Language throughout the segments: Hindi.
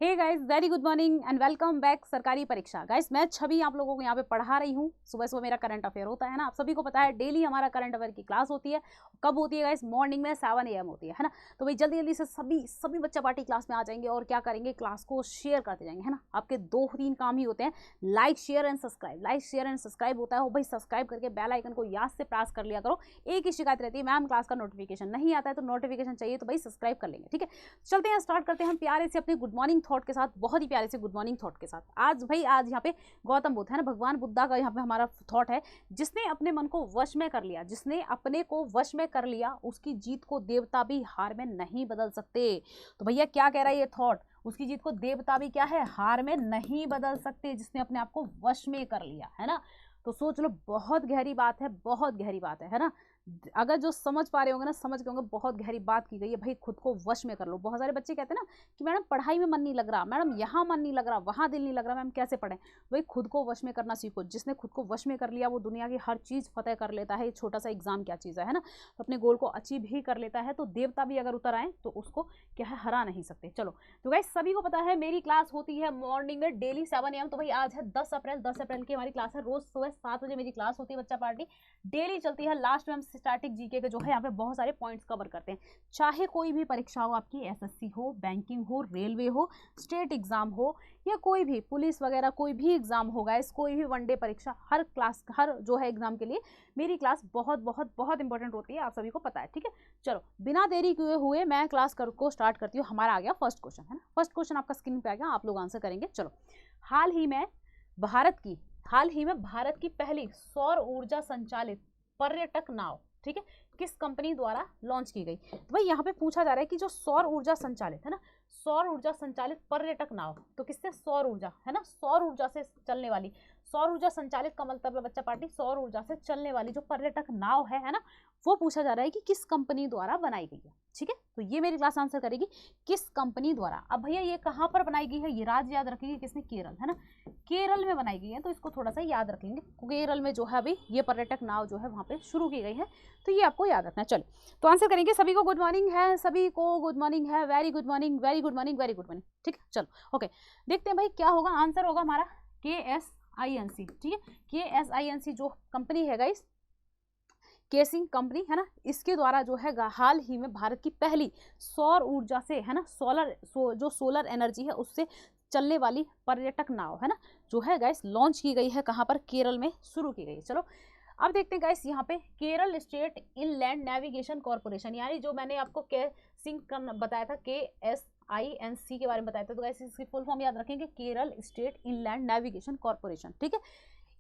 Hey guys, very good morning and welcome back सरकारी परीक्षा। गाइस, मैं छवि आप लोगों को यहाँ पे पढ़ा रही हूँ। सुबह सुबह मेरा करंट अफेयर होता है ना, आप सभी को पता है। डेली हमारा करंट अफेयर की क्लास होती है। कब होती है गाइस? मॉर्निंग में 7 AM होती है ना। तो भाई जल्दी जल्दी से सभी बच्चा पार्टी क्लास में आ जाएंगे और क्या करेंगे, क्लास को शेयर करते जाएंगे, है ना। आपके 2-3 काम ही होते हैं, like share and subscribe. Like share and subscribe होता है, वो भाई सब्सक्राइब करके बेल आइकन को याद से प्रेस कर लिया करो। एक ही शिकायत रहती है, मैम क्लास का नोटिफिकेशन नहीं आता है, तो नोटिफिकेशन चाहिए तो भाई सब्सक्राइब कर लेंगे, ठीक है। चलते हैं, स्टार्ट करते हैं हम प्यारे से अपने गुड मॉर्निंग थॉट के साथ, बहुत ही प्यारे से गुड मॉर्निंग थॉट के साथ। आज यहाँ पे गौतम बुद्ध है ना, भगवान बुद्धा का यहाँ पे हमारा थॉट है। जिसने अपने मन को वश में कर लिया, जिसने अपने को वश में कर लिया, उसकी जीत को देवता भी हार में नहीं बदल सकते। तो भैया क्या कह रहा है ये थॉट? उसकी जीत को देवता भी क्या है, हार में नहीं बदल सकते, जिसने अपने आप को वश में कर लिया, है ना। तो सोच लो, बहुत गहरी बात है, बहुत गहरी बात है ना। अगर जो समझ पा रहे होंगे ना, समझ गए होंगे, बहुत गहरी बात की गई है भाई। खुद को वश में कर लो। बहुत सारे बच्चे कहते हैं ना कि मैडम पढ़ाई में मन नहीं लग रहा, मैडम यहाँ मन नहीं लग रहा, वहाँ दिल नहीं लग रहा, मैम कैसे पढ़ें? भाई खुद को वश में करना सीखो। जिसने खुद को वश में कर लिया, वो दुनिया की हर चीज़ फतेह कर लेता है। छोटा सा एग्जाम क्या चीज़ है ना। तो अपने गोल को अचीव ही कर लेता है। तो देवता भी अगर उतर आए तो उसको क्या है, हरा नहीं सकते। चलो, तो गाइस सभी को पता है मेरी क्लास होती है मॉर्निंग में डेली 7 AM। तो भाई आज है 10 अप्रैल। 10 अप्रैल की हमारी क्लास है। रोज सुबह 7 बजे मेरी क्लास होती है, बच्चा पार्टी डेली चलती है। लास्ट में हम स्टैटिक जीके के जो है यहाँ पे बहुत सारे पॉइंट्स कवर करते हैं। चाहे कोई भी परीक्षा हो आपकी, एसएससी हो, बैंकिंग हो, रेलवे हो, स्टेट एग्जाम हो, या कोई भी पुलिस वगैरह कोई भी एग्जाम होगा, इस कोई भी वनडे परीक्षा, हर क्लास हर जो है एग्जाम के लिए मेरी क्लास बहुत बहुत बहुत इंपॉर्टेंट होती है, आप सभी को पता है, ठीक है। चलो बिना देरी किए हुए मैं क्लास को स्टार्ट करती हूँ। हमारा आ गया फर्स्ट क्वेश्चन, है ना। फर्स्ट क्वेश्चन आपका स्क्रीन पे आ गया, आप लोग आंसर करेंगे। चलो, हाल ही में भारत की पहली सौर ऊर्जा संचालित पर्यटक नाव, ठीक है, किस कंपनी द्वारा लॉन्च की गई? तो भाई यहाँ पे पूछा जा रहा है कि जो सौर ऊर्जा संचालित है ना, सौर ऊर्जा संचालित पर्यटक नाव, तो किससे? सौर ऊर्जा, है ना, सौर ऊर्जा से चलने वाली। सौर ऊर्जा संचालित का मतलब है बच्चा पार्टी, सौर ऊर्जा से चलने वाली जो पर्यटक नाव है ना, वो पूछा जा रहा है कि किस कंपनी द्वारा बनाई गई है, ठीक है। तो ये मेरी क्लास आंसर करेगी, किस कंपनी द्वारा। अब भैया ये कहाँ पर बनाई गई है, ये राज्य याद रखेंगे, किसने? केरल, है ना, केरल में बनाई गई है। तो इसको थोड़ा सा याद रख लेंगे, केरल में जो है अभी ये पर्यटक नाव जो है वहाँ पे शुरू की गई है, तो ये आपको याद रखना है। चलो, तो आंसर करेंगे। सभी को गुड मॉर्निंग है, सभी को गुड मॉर्निंग है, very good morning, very good morning, very good morning, ठीक है। चलो ओके, देखते हैं भाई क्या होगा। आंसर होगा हमारा KSINC, ठीक है। KSINC जो कंपनी है गाइस, केसिंग कंपनी, है ना, इसके द्वारा जो है हाल ही में भारत की पहली सौर ऊर्जा से, है ना, जो सोलर एनर्जी है उससे चलने वाली पर्यटक नाव, है ना, जो है गाइस लॉन्च की गई है। कहाँ पर? केरल में शुरू की गई है। चलो अब देखते हैं गाइस, यहाँ पे Kerala state inland navigation corporation, यानी जो मैंने आपको केसिंग बताया था, KSINC के बारे में बताया था, तो गाइस इसकी फुल फॉर्म याद रखेंगे, Kerala state inland navigation corporation, ठीक है।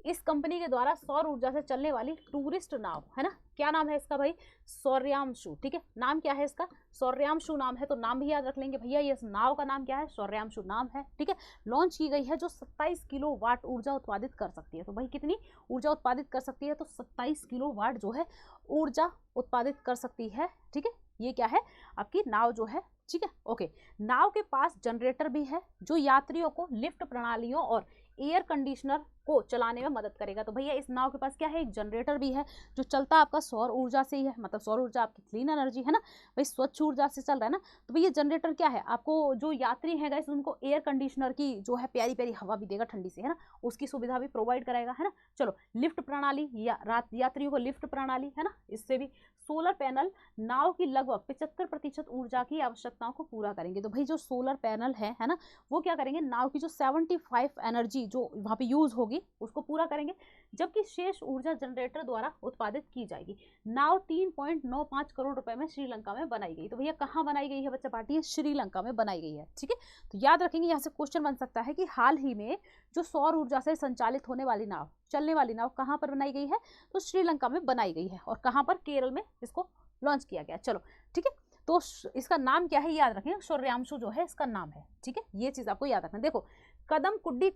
इस कंपनी के द्वारा सौर ऊर्जा से चलने वाली टूरिस्ट नाव, है ना, क्या नाम है इसका भाई? सौर्यांशु, ठीक है। नाम क्या है इसका? सौर्यांशु नाम है, तो नाम भी याद रख लेंगे भैया। ये नाव का नाम क्या है? सौर्यांशु नाम है, ठीक है। लॉन्च की गई है, जो 27 किलोवाट ऊर्जा उत्पादित कर सकती है। तो भाई कितनी ऊर्जा उत्पादित कर सकती है? तो 27 किलोवाट जो है ऊर्जा उत्पादित कर सकती है, ठीक है। ये क्या है? आपकी नाव जो है, ठीक है, ओके। नाव के पास जनरेटर भी है, जो यात्रियों को लिफ्ट प्रणालियों और एयर कंडीशनर को चलाने में मदद करेगा। तो भैया इस नाव के पास क्या है? एक जनरेटर भी है, जो चलता आपका सौर ऊर्जा से ही है, मतलब सौर ऊर्जा आपकी क्लीन एनर्जी है ना, भाई स्वच्छ ऊर्जा से चल रहा है ना। तो भैया जनरेटर क्या है? आपको जो यात्री है गाइस, उनको एयर कंडीशनर की जो है प्यारी प्यारी हवा भी देगा ठंडी से, है ना, उसकी सुविधा भी प्रोवाइड कराएगा, है ना। चलो, लिफ्ट प्रणाली या यात्रियों को लिफ्ट प्रणाली, है ना, इससे भी सोलर पैनल नाव की लगभग 75% ऊर्जा की आवश्यकताओं को पूरा करेंगे। तो भाई जो सोलर पैनल है ना, वो क्या करेंगे? नाव की जो 75 एनर्जी जो वहाँ पे यूज होगी उसको पूरा करेंगे, जबकि शेष ऊर्जा जनरेटर द्वारा उत्पादित की जाएगी। नाव 3.95 करोड़ रुपए में श्रीलंका में बनाई गई। तो भैया कहाँ बनाई गई है बच्चा पार्टी? श्रीलंका में बनाई गई है, ठीक है। तो याद रखेंगे, यहाँ से क्वेश्चन बन सकता है कि हाल ही में जो सौर ऊर्जा से संचालित होने वाली नाव, चलने वाली नाव कहाँ पर बनाई गई है? तो श्रीलंका में बनाई गई है। और कहाँ पर? केरल में इसको लॉन्च किया गया। चलो ठीक है, तो इसका नाम क्या है याद रखें, सौर्यांशु जो है इसका नाम है, ठीक है। ये चीज आपको याद रखना। देखो, कदमकुड्डी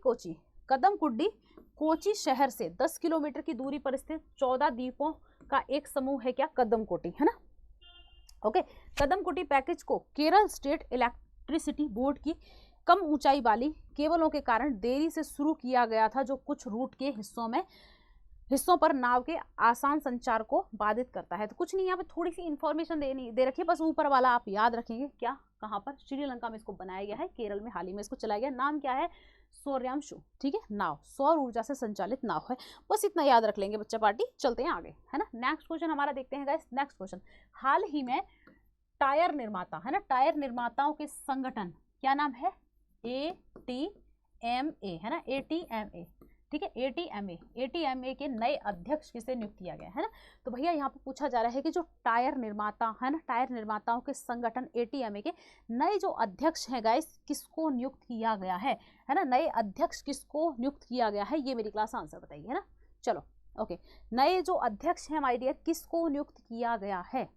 कोची शहर से 10 किलोमीटर की दूरी पर स्थित 14 द्वीपों का एक समूह है, क्या? कदमकोटी, है ना, ओके। कदमकुट्टी पैकेज को केरल स्टेट इलेक्ट्रिसिटी बोर्ड की कम ऊंचाई वाली केबलों के कारण देरी से शुरू किया गया था, जो कुछ रूट के हिस्सों में हिस्सों पर नाव के आसान संचार को बाधित करता है। तो कुछ नहीं, यहाँ पे थोड़ी सी इंफॉर्मेशन दे रखी है, बस ऊपर वाला आप याद रखेंगे। क्या, कहाँ पर, श्रीलंका में इसको बनाया गया है, केरल में हाल ही में इसको चलाया गया। नाम क्या है, सौर्यांशु, ठीक है। नाव सौर ऊर्जा से संचालित नाव है, बस इतना याद रख लेंगे बच्चा पार्टी। चलते हैं आगे, है ना। नेक्स्ट क्वेश्चन हमारा देखते हैं गाइस। नेक्स्ट क्वेश्चन, हाल ही में टायर निर्माता, है ना, टायर निर्माताओं के संगठन, क्या नाम है, ATMA, है ना, ATMA, ठीक है, ATMA के नए अध्यक्ष किसे नियुक्त किया गया है ना। तो भैया यहाँ पे पूछा जा रहा है कि जो टायर निर्माता है ना, टायर निर्माताओं के संगठन ATMA के नए जो अध्यक्ष हैं गाइस, किसको नियुक्त किया गया है ना। नए अध्यक्ष किसको नियुक्त किया गया है, ये मेरी क्लास आंसर बताइए, है ना। चलो ओके, नए जो अध्यक्ष हैं माय डियर, किसको नियुक्त किया गया है,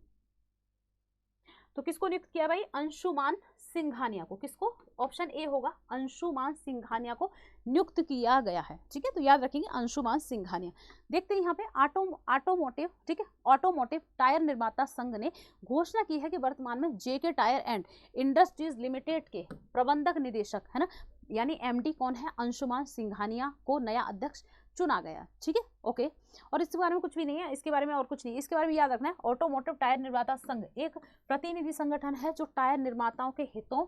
तो किसको नियुक्त किया भाई, अंशुमान सिंघानिया को। किसको, ऑप्शन ए होगा, अंशुमान सिंघानिया को नियुक्त किया गया है, ठीक है। तो याद रखेंगे अंशुमान सिंघानिया। देखते हैं यहाँ पे ऑटोमोटिव, ठीक है, ऑटोमोटिव टायर निर्माता संघ ने घोषणा की है कि वर्तमान में JK tyre and industries limited के प्रबंधक निदेशक, है ना, यानी MD कौन है, अंशुमान सिंघानिया को नया अध्यक्ष चुना गया, ठीक है। ओके, और इसके बारे में कुछ भी नहीं है, इसके बारे में और कुछ नहीं, इसके बारे में याद रखना है। ऑटोमोटिव टायर निर्माता संघ एक प्रतिनिधि संगठन है जो टायर निर्माताओं के हितों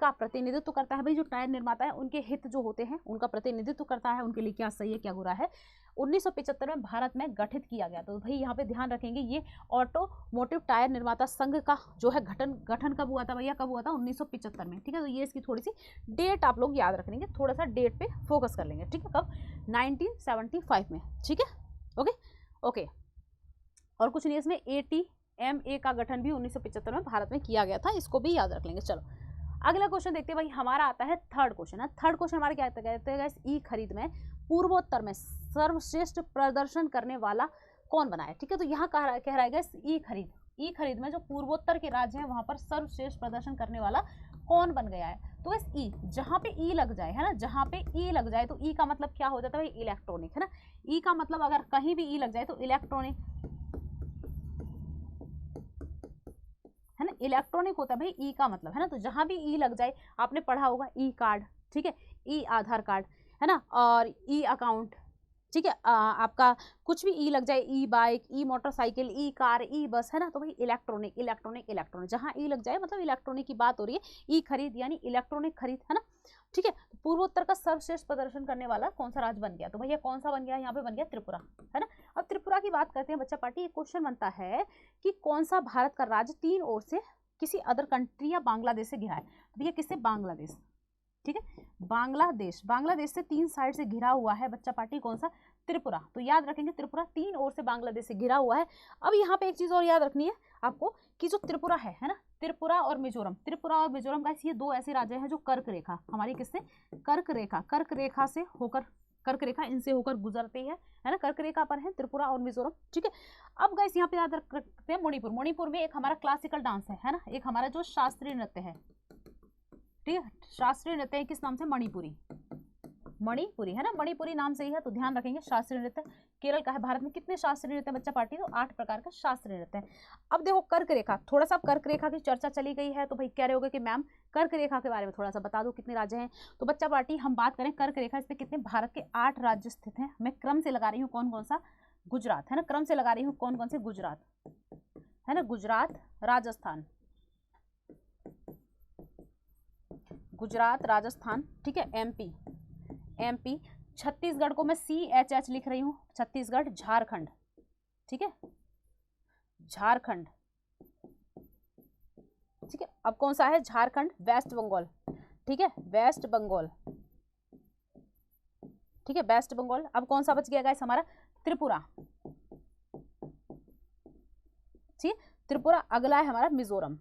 का प्रतिनिधित्व करता है। भाई जो टायर निर्माता है उनके हित जो होते हैं उनका प्रतिनिधित्व करता है, उनके लिए क्या सही है क्या बुरा है। 1975 में भारत में गठित किया गया। तो भाई यहाँ पे ध्यान रखेंगे, ये ऑटोमोटिव टायर निर्माता संघ का जो है गठन कब हुआ था भैया, कब हुआ था, 1975 में, ठीक है। तो ये इसकी थोड़ी सी डेट आप लोग याद रखेंगे, थोड़ा सा डेट पे फोकस कर लेंगे, ठीक है। कब, 1975 में, ठीक है। ओके ओके, और कुछ नहीं, इसमें ATMA का गठन भी 1975 में भारत में किया गया था, इसको भी याद रख लेंगे। चलो अगला क्वेश्चन देखते हैं भाई, हमारा आता है थर्ड क्वेश्चन है। थर्ड क्वेश्चन हमारे क्या कहते हैं, ई खरीद में पूर्वोत्तर में सर्वश्रेष्ठ प्रदर्शन करने वाला कौन बना है, ठीक है। तो यहाँ कह रहा है ई खरीद में जो पूर्वोत्तर के राज्य हैं वहां पर सर्वश्रेष्ठ प्रदर्शन करने वाला कौन बन गया है। तो बस ई, जहां पे ई लग जाए, है ना, जहां पे ई लग जाए तो ई का मतलब क्या हो जाता है भाई, इलेक्ट्रॉनिक, है ना। ई का मतलब अगर कहीं भी ई लग जाए तो इलेक्ट्रॉनिक, है ना, इलेक्ट्रॉनिक होता है भाई ई का मतलब, है ना। तो जहां भी ई लग जाए, आपने पढ़ा होगा ई कार्ड, ठीक है, ई आधार कार्ड, है ना, और ई अकाउंट, ठीक है, आपका कुछ भी ई लग जाए, ई बाइक, ई मोटरसाइकिल, ई कार, ई बस, है ना। तो भाई इलेक्ट्रॉनिक इलेक्ट्रॉनिक इलेक्ट्रॉनिक, जहां ई लग जाए मतलब इलेक्ट्रॉनिक की बात हो रही है। ई खरीद यानी इलेक्ट्रॉनिक खरीद, है ना, ठीक है। पूर्वोत्तर का सर्वश्रेष्ठ प्रदर्शन करने वाला कौन सा राज्य बन गया, तो भैया कौन सा बन गया, यहाँ पे बन गया त्रिपुरा, है ना। अब त्रिपुरा की बात करते हैं बच्चा पार्टी, एक क्वेश्चन बनता है कि कौन सा भारत का राज्य तीन ओर से किसी अदर कंट्री या बांग्लादेश से घिरा है। तो भैया किससे, बांग्लादेश, ठीक है, बांग्लादेश से तीन साइड से घिरा हुआ है बच्चा पार्टी, कौन सा, त्रिपुरा। तो याद रखेंगे त्रिपुरा तीन ओर से बांग्लादेश से घिरा हुआ है। अब यहाँ पे एक चीज और याद रखनी है आपको कि जो त्रिपुरा है ना, त्रिपुरा और मिजोरम गाइस, ये दो ऐसे राज्य हैं जो कर्क रेखा, हमारी किससे, कर्क रेखा से होकर, कर्क रेखा इनसे होकर गुजरती है ना, कर्क रेखा पर है त्रिपुरा और मिजोरम, ठीक है। अब गाइस यहाँ पे याद रखते हैं मणिपुर में एक हमारा क्लासिकल डांस है ना, एक हमारा जो शास्त्रीय नृत्य है, ठीक है, शास्त्रीय नृत्य है, किस नाम से, मणिपुरी, है ना, मणिपुरी नाम से ही है। तो ध्यान रखेंगे शास्त्रीय नृत्य केरल का है। भारत में कितने शास्त्रीय नृत्य बच्चा पार्टी, तो 8 प्रकार का शास्त्रीय नृत्य है। अब देखो कर्क रेखा, थोड़ा सा कर्क रेखा की चर्चा चली गई है, तो भाई कह रहे होगे कि मैम कर्क रेखा के बारे में थोड़ा सा बता दो, कितने राज्य हैं। तो बच्चा पार्टी हम बात करें कर्क रेखा, इस पे कितने, भारत के 8 राज्य स्थित हैं। मैं क्रम से लगा रही हूँ कौन कौन सा, गुजरात, है ना, क्रम से लगा रही हूँ कौन कौन से, गुजरात, है ना, गुजरात, राजस्थान, ठीक है, एमपी, छत्तीसगढ़ को मैं CHH लिख रही हूँ, छत्तीसगढ़, झारखंड, ठीक है, झारखंड, ठीक है। अब कौन सा है, झारखंड, वेस्ट बंगाल, ठीक है, वेस्ट बंगाल, ठीक है, वेस्ट बंगाल। अब कौन सा बच गया गाइस, हमारा त्रिपुरा, ठीक, त्रिपुरा। अगला है हमारा मिजोरम,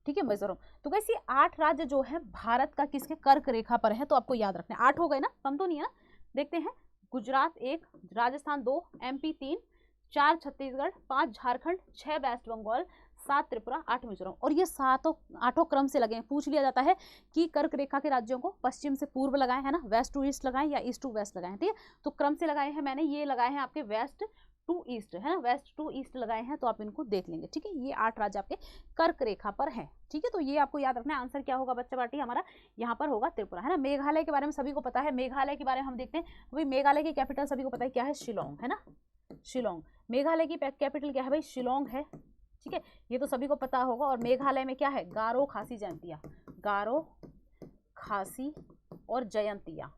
ठीक है, मिजोरम। तो गाइस ये 8 राज्य जो है भारत का किसके, कर्क रेखा पर है, तो आपको याद रखना है। 8 हो गए ना, कम तो नहीं है ना। देखते हैं, गुजरात 1, राजस्थान 2, MP 3, 4 छत्तीसगढ़, 5 झारखंड, 6 वेस्ट बंगाल, 7 त्रिपुरा, 8 मिजोरम। और ये 8 क्रम से लगे हैं। पूछ लिया जाता है कि कर्क रेखा के राज्यों को पश्चिम से पूर्व लगाए, है ना, वेस्ट टू ईस्ट लगाएं या ईस्ट टू वेस्ट लगाएं, ठीक है। तो क्रम से लगाए हैं मैंने, ये लगाए हैं आपके वेस्ट टू ईस्ट, है ना, वेस्ट टू ईस्ट लगाए हैं, तो आप इनको देख लेंगे, ठीक है। ये 8 राज्य आपके कर्क रेखा पर हैं, ठीक है। ठीक है, तो ये आपको याद रखना है। आंसर क्या होगा बच्चा पार्टी हमारा, यहाँ पर होगा त्रिपुरा, है ना। मेघालय के बारे में सभी को पता है, मेघालय के बारे में हम देखते हैं। भाई मेघालय की कैपिटल सभी को पता है क्या है, शिलोंग, है ना, शिलोंग। मेघालय की कैपिटल क्या है भाई, शिलोंग है, ठीक है, ये तो सभी को पता होगा। और मेघालय में क्या है, गारो, खासी, जयंतिया, गारो, खासी और जयंतिया,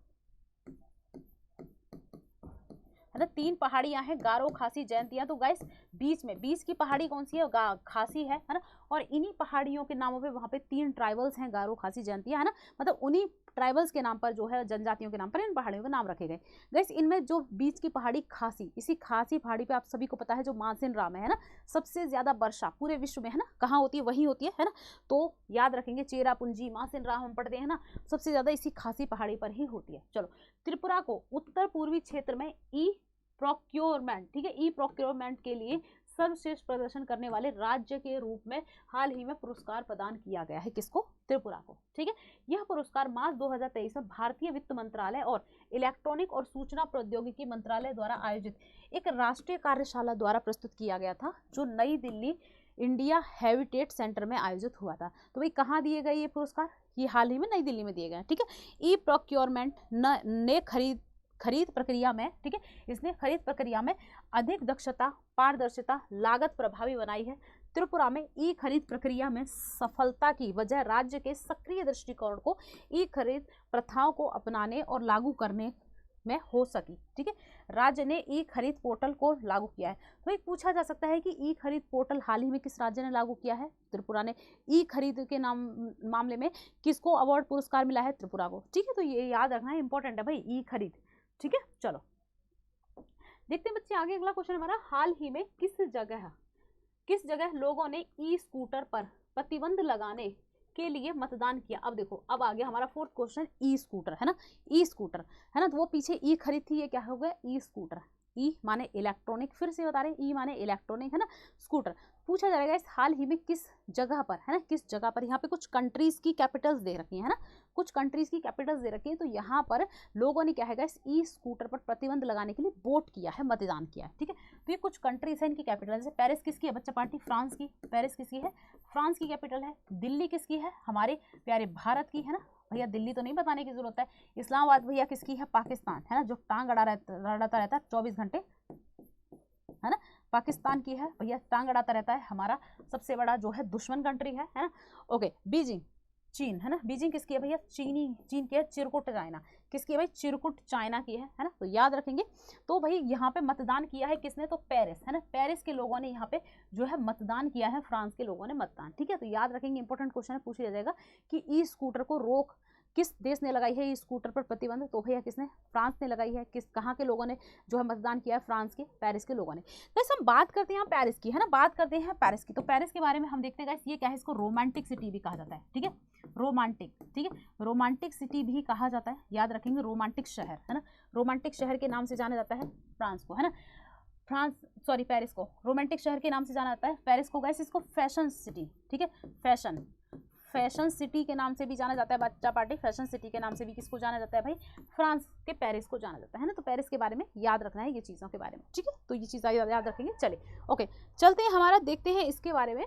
है ना, 3 पहाड़ियां हैं, गारो, खासी, जयंतिया। तो गाइस बीच की पहाड़ी कौन सी है, खासी है ना। और इन्हीं पहाड़ियों के नामों पे वहां पे 3 ट्राइबल्स हैं, गारो, खासी, जयंतिया, है ना। मतलब उन्हीं ट्राइबल्स के नाम पर जो है, जनजातियों के नाम पर इन पहाड़ियों के नाम रखे गए। गाइस इनमें जो बीच की पहाड़ी खासी, इसी खासी पहाड़ी पे आप सभी को पता है जो मानसिन राम है ना, सबसे ज्यादा वर्षा पूरे विश्व में, है ना, कहाँ होती है, वही होती है ना। तो याद रखेंगे, चेरापूंजी, मानसिन राम हम पढ़ते हैं ना, सबसे ज्यादा इसी खासी पहाड़ी पर ही होती है। चलो, त्रिपुरा को उत्तर पूर्वी क्षेत्र में ई प्रोक्योरमेंट, ठीक है, ई प्रोक्योरमेंट के लिए सर्वश्रेष्ठ प्रदर्शन करने वाले राज्य के रूप में हाल ही में पुरस्कार प्रदान किया गया है। किसको, त्रिपुरा को, ठीक है। यह पुरस्कार मार्च 2023 में भारतीय वित्त मंत्रालय और इलेक्ट्रॉनिक और सूचना प्रौद्योगिकी मंत्रालय द्वारा आयोजित एक राष्ट्रीय कार्यशाला द्वारा प्रस्तुत किया गया था, जो नई दिल्ली इंडिया हेरिटेज सेंटर में आयोजित हुआ था। तो भाई कहाँ दिए गए ये पुरस्कार, ये हाल ही में नई दिल्ली में दिए गए, ठीक है। ई प्रोक्योरमेंट ने खरीद प्रक्रिया में, ठीक है, इसने खरीद प्रक्रिया में अधिक दक्षता, पारदर्शिता, लागत प्रभावी बनाई है। त्रिपुरा में ई खरीद प्रक्रिया में सफलता की वजह राज्य के सक्रिय दृष्टिकोण को ई खरीद प्रथाओं को अपनाने और लागू करने में हो सकी, ठीक है। राज्य ने ई खरीद पोर्टल को लागू किया है। तो एक पूछा जा सकता है कि ई खरीद पोर्टल हाल ही में किस राज्य ने लागू किया है, त्रिपुरा ने। ई खरीद के मामले में किसको अवार्ड पुरस्कार मिला है, त्रिपुरा को, ठीक है। तो ये याद रखना है, इंपॉर्टेंट है भाई, ई खरीद, ठीक है। चलो देखते हैं बच्चे आगे, अगला क्वेश्चन हमारा, हाल ही में किस जगह लोगों ने ई स्कूटर पर प्रतिबंध लगाने के लिए मतदान किया। अब देखो, अब आ गया हमारा 4th क्वेश्चन, ई स्कूटर, है ना, ई स्कूटर, है ना। तो वो पीछे ई खरीद थी, ये क्या हो गया, ई स्कूटर। ई माने इलेक्ट्रॉनिक, फिर से बता रहे हैं, ई माने इलेक्ट्रॉनिक, है ना, स्कूटर। पूछा जाएगा इस हाल ही में किस जगह पर, है ना, किस जगह पर। यहाँ पे कुछ कंट्रीज की कैपिटल्स दे रखी है ना, कुछ कंट्रीज की कैपिटल्स दे रखी है। तो यहाँ पर लोगों ने क्या है इस ई स्कूटर पर प्रतिबंध लगाने के लिए वोट किया है, मतदान किया है, ठीक है। तो ये कुछ कंट्रीज है, इनकी कैपिटल, जैसे पेरिस किसकी है बच्चा पार्टी, फ्रांस की, पेरिस किसकी है, फ्रांस की कैपिटल है। दिल्ली किसकी है, हमारे प्यारे भारत की, है ना, भैया दिल्ली तो नहीं बताने की जरूरत है। इस्लामाबाद भैया किसकी है, पाकिस्तान, है ना, जो टांग अड़ाता रहता है 24 घंटे, है ना, पाकिस्तान की है भैया, टांग अड़ाता रहता है। हमारा सबसे बड़ा जो है दुश्मन कंट्री है ना। ओके, बीजिंग, चीन, है ना, बीजिंग किसकी है भैया, चीन की है। चिरकुट चाइना किसकी है भाई, चिरकुट चाइना की है ना। तो याद रखेंगे। तो भाई यहाँ पे मतदान किया है किसने, तो पेरिस, है ना, पेरिस के लोगों ने यहाँ पे जो है मतदान किया है, फ्रांस के लोगों ने मतदान, ठीक है। तो याद रखेंगे, इंपॉर्टेंट क्वेश्चन है, पूछ लिया जाएगा कि ई स्कूटर को रोक किस देश ने लगाई है, ई स्कूटर पर प्रतिबंध, तो भैया किसने, फ्रांस ने लगाई है। कहाँ के लोगों ने जो है मतदान किया है, फ्रांस के, पेरिस के लोगों ने। वैसे हम बात करते हैं पेरिस की, है ना, बात करते हैं पेरिस की। तो पेरिस के बारे में हम देखते हैं, ये क्या है, इसको रोमांटिक सिटी भी कहा जाता है, ठीक है, रोमांटिक, ठीक है, रोमांटिक सिटी भी कहा जाता है। याद रखेंगे, रोमांटिक शहर, है ना, रोमांटिक शहर के नाम से जाना जाता है फ्रांस को, है ना, पेरिस को रोमांटिक शहर के नाम से जाना जाता है। पेरिस को गैस इसको फैशन सिटी, ठीक है, फैशन सिटी के नाम से भी जाना जाता है बच्चा पार्टी। फैशन सिटी के नाम से भी किसको जाना जाता है भाई, फ्रांस के पेरिस को जाना जाता है ना। तो पेरिस के बारे में याद रखना है, ये चीज़ों के बारे में, ठीक है। तो ये चीज़ याद रखेंगे। चलिए ओके, चलते हैं हमारा, देखते हैं इसके बारे में।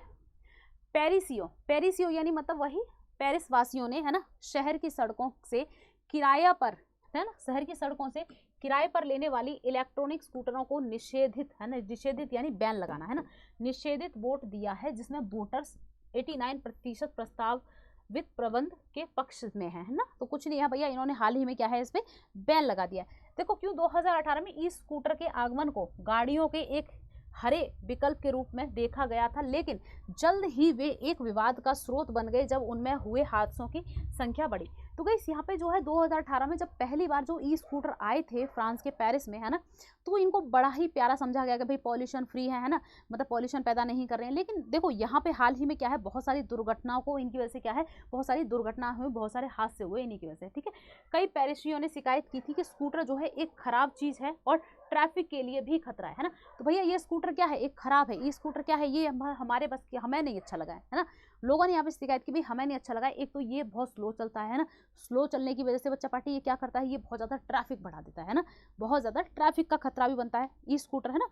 पेरिसियो यानी मतलब वही पेरिस वासियों ने, है ना, शहर की सड़कों से किराया पर, है ना, शहर की सड़कों से किराए पर लेने वाली इलेक्ट्रॉनिक स्कूटरों को निषेधित, है ना, निषेधित यानी बैन लगाना, है ना, निषेधित वोट दिया है, जिसमें वोटर्स 89% प्रस्तावित प्रबंध के पक्ष में है ना। तो कुछ नहीं है भैया, इन्होंने हाल ही में क्या है, इस पे बैन लगा दिया है। देखो क्यों, 2018 में ई स्कूटर के आगमन को गाड़ियों के एक हरे विकल्प के रूप में देखा गया था, लेकिन जल्द ही वे एक विवाद का स्रोत बन गए जब उनमें हुए हादसों की संख्या बढ़ी। तो गाइस यहाँ पे जो है 2018 में जब पहली बार जो ई स्कूटर आए थे फ्रांस के पेरिस में, है ना, तो इनको बड़ा ही प्यारा समझा गया कि भाई पॉल्यूशन फ्री है ना, मतलब पॉल्यूशन पैदा नहीं कर रहे हैं। लेकिन देखो यहाँ पे हाल ही में क्या है, बहुत सारी दुर्घटनाओं को इनकी वजह से क्या है, बहुत सारी दुर्घटना हुई, बहुत सारे हादसे हुए इन्हीं की वजह से, ठीक है। कई पेरिसियों ने शिकायत की थी कि स्कूटर जो है एक खराब चीज़ है और ट्रैफिक के लिए भी खतरा है ना। तो भैया ये स्कूटर क्या है, एक खराब है, ई स्कूटर क्या है, ये हमारे बस की, हमें नहीं अच्छा लगा है ना, लोगों ने यहाँ पे शिकायत की भाई हमें नहीं अच्छा लगा, एक तो ये बहुत स्लो चलता है ना, स्लो चलने की वजह से बच्चा पार्टी ये क्या करता है, ये बहुत ज़्यादा ट्रैफिक बढ़ा देता है ना, बहुत ज़्यादा ट्रैफिक का खतरा भी बनता है ई स्कूटर, है ना।